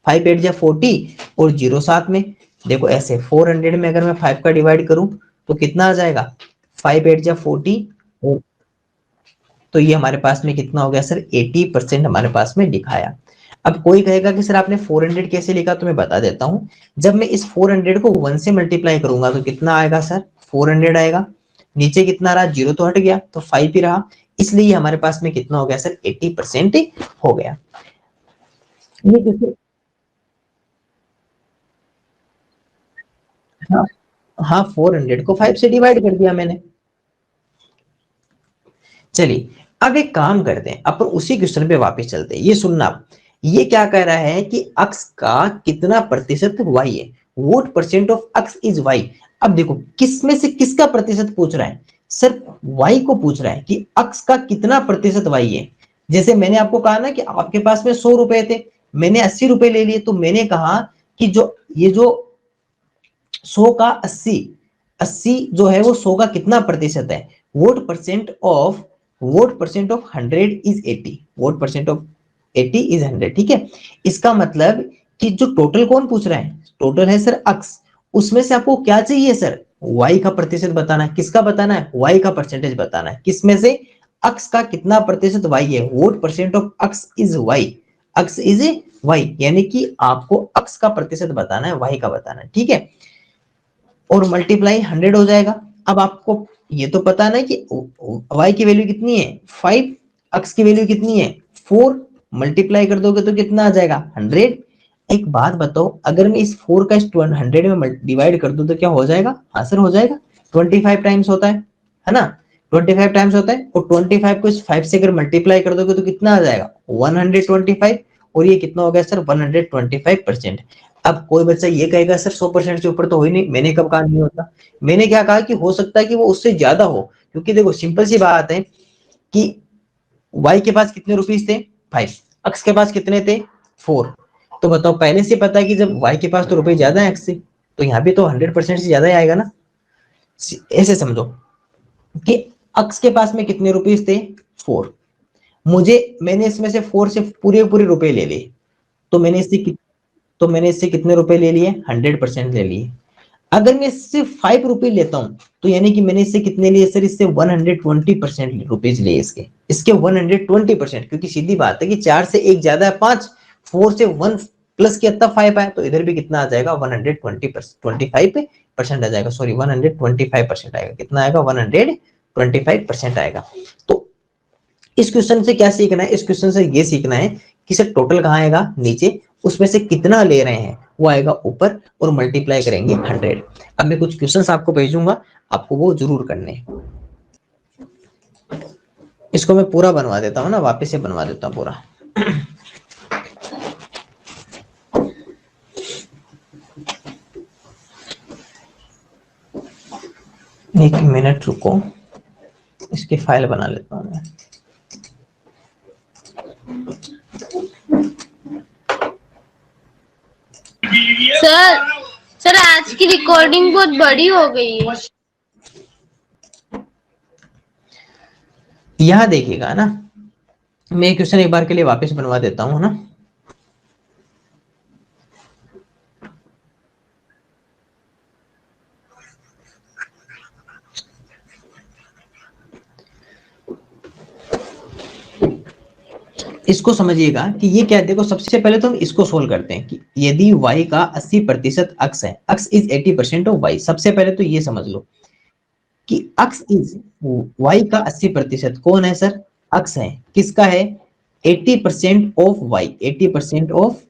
5 8 जा 40 और जीरो साथ में। देखो ऐसे 400 में अगर मैं 5 का डिवाइड करूं तो कितना आ जाएगा, 5 8 जा 40, और तो ये हमारे पास में कितना हो गया सर 80% हमारे पास में दिखाया। अब कोई कहेगा कि सर आपने 400 कैसे लिखा, तो मैं बता देता हूं। जब मैं इस 400 को 1 से मल्टीप्लाई करूंगा तो कितना आएगा सर 400 आएगा, नीचे कितना रहा, जीरो तो हट गया तो 5 ही रहा, इसलिए हमारे पास में कितना हो गया सर 80% हो गया। ये किसी, हाँ हाँ 400 को 5 से डिवाइड कर दिया मैंने। चलिए अब एक काम करते हैं, अपन उसी क्वेश्चन पे वापस चलते हैं। ये सुनना, ये क्या कह रहा है कि अक्स का कितना प्रतिशत वाई है, what percent of x is Y. अब देखो किस में से किसका प्रतिशत पूछ रहा है सर, वाई को पूछ रहा है कि अक्स का कितना प्रतिशत वाई है। जैसे मैंने आपको कहा ना कि आपके पास में 100 रुपए थे, मैंने 80 रुपए ले लिए, तो मैंने कहा कि जो ये जो 100 का 80, 80 जो है वो 100 का कितना प्रतिशत है, what percent of 100 is 80, vote percent of 80 is 100। ठीक है, इसका मतलब कि जो टोटल कौन पूछ रहा है, टोटल है सर अक्स, उसमें से आपको क्या चाहिए सर, वाई का प्रतिशत बताना है। किसका बताना है, वाई का परसेंटेज बताना है। किसमें से, अक्स का कितना प्रतिशत वाई है, what percent of x is Y, x is Y, यानी कि आपको अक्स का प्रतिशत बताना है, वाई का बताना है। ठीक है, और मल्टीप्लाई 100 हो जाएगा। अब आपको ये तो पता ना कि y की वैल्यू कितनी है 5, x की वैल्यू कितनी है 4, मल्टीप्लाई कर दोगे तो कितना आ जाएगा 100। एक बात बताओ, अगर मैं इस 4 का इस 100 में डिवाइड कर दूं तो क्या हो जाएगा, आंसर हो जाएगा, 25 टाइम्स होता है ना, 25 टाइम्स होता है, और 25 को इस 5 से अगर मल्टीप्लाई कर दोगे तो कितना आ जाएगा 125, और ये कितना हो गया सर 125%। अब कोई बच्चा ये कहेगा सर 100% से ऊपर तो हो ही नहीं, मैंने कब कहा नहीं होता, मैंने क्या कहा कि हो सकता है कि वो उससे ज्यादा हो, क्योंकि देखो सिंपल सी बात है कि y के पास कितने रुपीस थे 5, x के पास कितने थे 4, तो बताओ पहले से पता है कि जब y के पास तो रुपए ज्यादा है x से, तो यहाँ भी तो 100% से ज्यादा ही आएगा ना। ऐसे समझो कि x के पास में कितने रुपीस थे 4, मुझे मैंने इसमें से 4 से पूरे पूरे रुपए ले लिए, तो मैंने इससे कितने रुपए ले लिए 100% ले लिए। अगर मैं इससे 5 रुपए लेता हूं तो यानी कि मैंने इससे कितने लिए सर, इससे 120% रुपीज लिए, इसके 120%, क्योंकि सीधी बात है कि 4 से 1 ज्यादा है 5, 4 से 1 प्लस किया तब 5 आया, तो इधर भी कितना आ जाएगा 125% आ जाएगा, सॉरी 125% आएगा, कितना आएगा 125% आएगा। तो इस क्वेश्चन से क्या सीखना है, इस क्वेश्चन से ये सीखना है कि सर टोटल कहाँ आएगा नीचे, उसमें से कितना ले रहे हैं वो आएगा ऊपर, और मल्टीप्लाई करेंगे 100। अब मैं कुछ क्वेश्चंस आपको भेजूंगा, आपको वो जरूर करने हैं। इसको मैं पूरा बनवा देता हूँ ना, वापस से बनवा देता हूँ पूरा। एक मिनट रुको, इसकी फाइल बना लेता हूँ मैं। सर सर आज की रिकॉर्डिंग बहुत बड़ी हो गई है। यहां देखिएगा ना, मैं क्वेश्चन एक बार के लिए वापस बनवा देता हूँ ना। इसको समझिएगा कि ये क्या है, देखो सबसे पहले तो हम इसको सोल्व करते हैं कि यदि y का 80% अक्स है, अक्स इज 80% ऑफ y, सबसे पहले तो ये समझ लो कि अक्स इज y का 80% कौन है सर, अक्स है, किसका है 80% ऑफ y, 80% ऑफ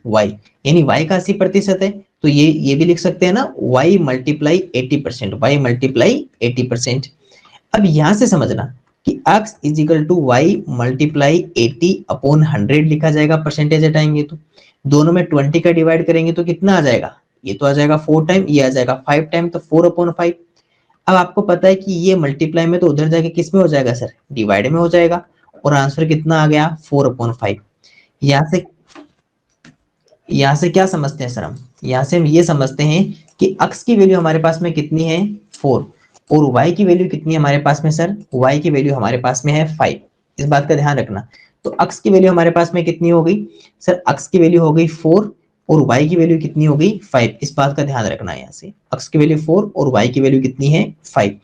y, यानी y का 80% है, तो ये भी लिख सकते हैं ना, y मल्टीप्लाई 80%, y मल्टीप्लाई 80%। अब यहां से समझना कि x is equal to Y multiply 80 upon 100 लिखा जाएगा, परसेंटेज हटाएंगे तो दोनों में 20 का डिवाइड करेंगे तो कितना आ जाएगा, ये तो आ जाएगा 4 टाइम, ये आ जाएगा 5 टाइम, तो 4 अपॉन 5। अब आपको पता है कि ये मल्टीप्लाई में तो उधर जाके किस में हो जाएगा सर, डिवाइड में हो जाएगा, और आंसर कितना आ गया 4 अपॉन 5। यहाँ से क्या समझते हैं सर हम, यहाँ से हम ये समझते हैं कि x की वैल्यू हमारे पास में कितनी है 4, और y की वैल्यू कितनी है हमारे पास में सर, y की वैल्यू हमारे पास में है 5। इस बात का ध्यान रखना। तो x की वैल्यू हमारे पास में कितनी हो गई सर, x की वैल्यू हो गई 4 और y की वैल्यू कितनी हो गई 5। इस बात का ध्यान रखना है, यहाँ से x की वैल्यू 4 और y की वैल्यू कितनी है 5।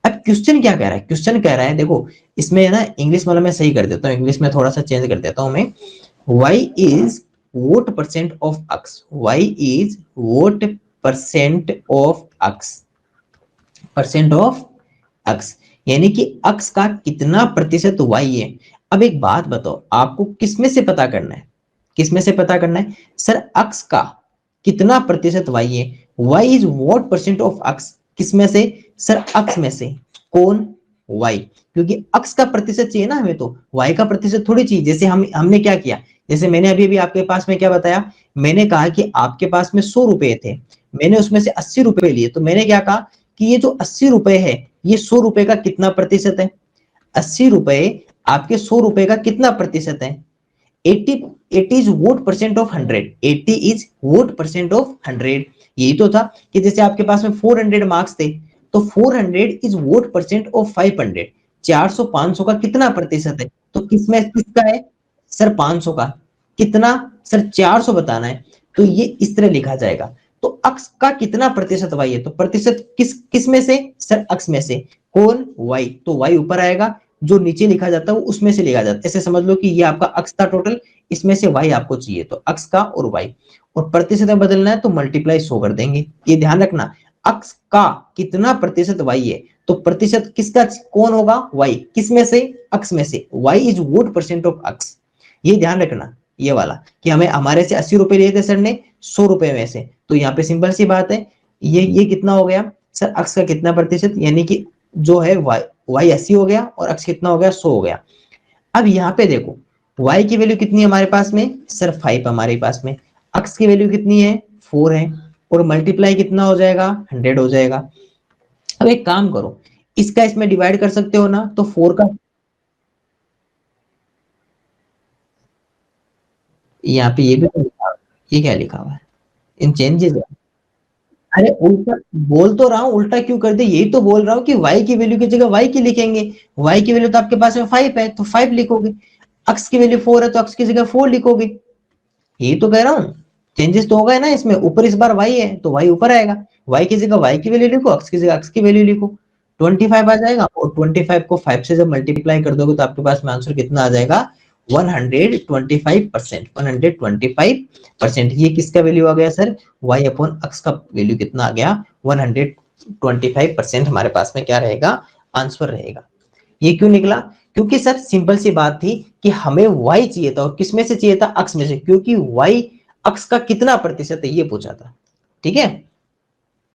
अब क्वेश्चन क्या कह रहा है, क्वेश्चन कह रहा है देखो इसमें ना इंग्लिश वाला मैं सही कर देता हूँ, इंग्लिश में थोड़ा सा चेंज कर देता हूँ मैं, y is what percent of x, y is what percent of x, percent of x, यानी कि x का कितना प्रतिशत y है। अब एक बात बताओ, आपको किसमें से पता करना है, किसमें से पता करना है सर, x का कितना प्रतिशत y है, y is what percent of x, किसमें से सर, x में से, कौन y, क्योंकि x का प्रतिशत चाहिए ना हमें, तो y का प्रतिशत थोड़ी चाहिए। जैसे हमने क्या किया, जैसे मैंने अभी भी आपके पास में क्या बताया, मैंने कहा कि आपके पास में 100 रुपए थे, मैंने उसमें से 80 रुपए लिए, तो मैंने क्या कहा कि ये जो 80 रुपए है ये 100 रुपए का कितना प्रतिशत है, 80 रुपए आपके 100 रुपए का कितना प्रतिशत है, 80 is vote percent of 100, 80 is vote percent of 100। यही तो था कि जैसे आपके पास में 400 मार्क्स थे, तो 400 इज वोट परसेंट ऑफ 500, 400 500 का कितना प्रतिशत है, तो किसमें किसका है सर 500 का, कितना सर 400 बताना है, तो ये इस तरह लिखा जाएगा। तो x का कितना प्रतिशत y है, तो प्रतिशत किस में से सर, x में से, कौन y, तो y ऊपर आएगा, जो नीचे लिखा जाता है वो उसमें से लिखा जाता है। ऐसे समझ लो कि ये आपका x था टोटल, इसमें से y आपको चाहिए, तो x का और y, और प्रतिशत में बदलना है तो मल्टीप्लाई 100 कर देंगे। ये ध्यान रखना, x का कितना प्रतिशत y है, तो प्रतिशत किसका कौन होगा y, किसमें से x में से, y is vote percent of x। ये ध्यान रखना ये वाला, कि हमें हमारे से 80 रुपए लिए थे सर ने 100 रुपए में से, तो यहाँ पे सिंपल सी बात है, ये कितना हो गया सर, x का कितना प्रतिशत, यानी कि जो है y 80 हो गया और x कितना हो गया 100 हो गया। अब यहाँ पे देखो y की वैल्यू कितनी है हमारे पास में सर, 5 हमारे पास में, x की वैल्यू कितनी है 4 है, और मल्टीप्लाई कितना हो जाएगा 100 हो जाएगा। अब एक काम करो, इसका इसमें डिवाइड कर सकते हो ना, तो 4 का, यहाँ पे ये भी तो लिखा हुआ है, ये क्या लिखा हुआ है इन चेंजेस, अरे उल्टा बोल तो रहा हूँ, उल्टा क्यों कर दे, यही तो बोल रहा हूँ कि y की वैल्यू की जगह y की लिखेंगे, y की वैल्यू तो आपके पास में 5 है तो 5 लिखोगे, x की वैल्यू 4 है तो x की जगह 4 लिखोगे, यही तो कह रहा हूँ। चेंजेस तो होगा है ना इसमें, ऊपर इस बार y है तो y ऊपर आएगा, y की जगह y की वैल्यू लिखो, x की जगह x की वैल्यू लिखो, 25 आ जाएगा, और 25 को 5 से जब मल्टीप्लाई कर दोगे तो आपके पास में आंसर कितना आ जाएगा 125%, 125%। ये किसका वैल्यू आ गया सर, y अपॉन x का वैल्यू कितना आ गया 125% हमारे पास में क्या रहेगा आंसर रहेगा। ये क्यों निकला, क्योंकि सर सिंपल सी बात थी कि हमें y चाहिए था, और किसमें से चाहिए था x में से, क्योंकि y x का कितना प्रतिशत है ये पूछा था, ठीक है।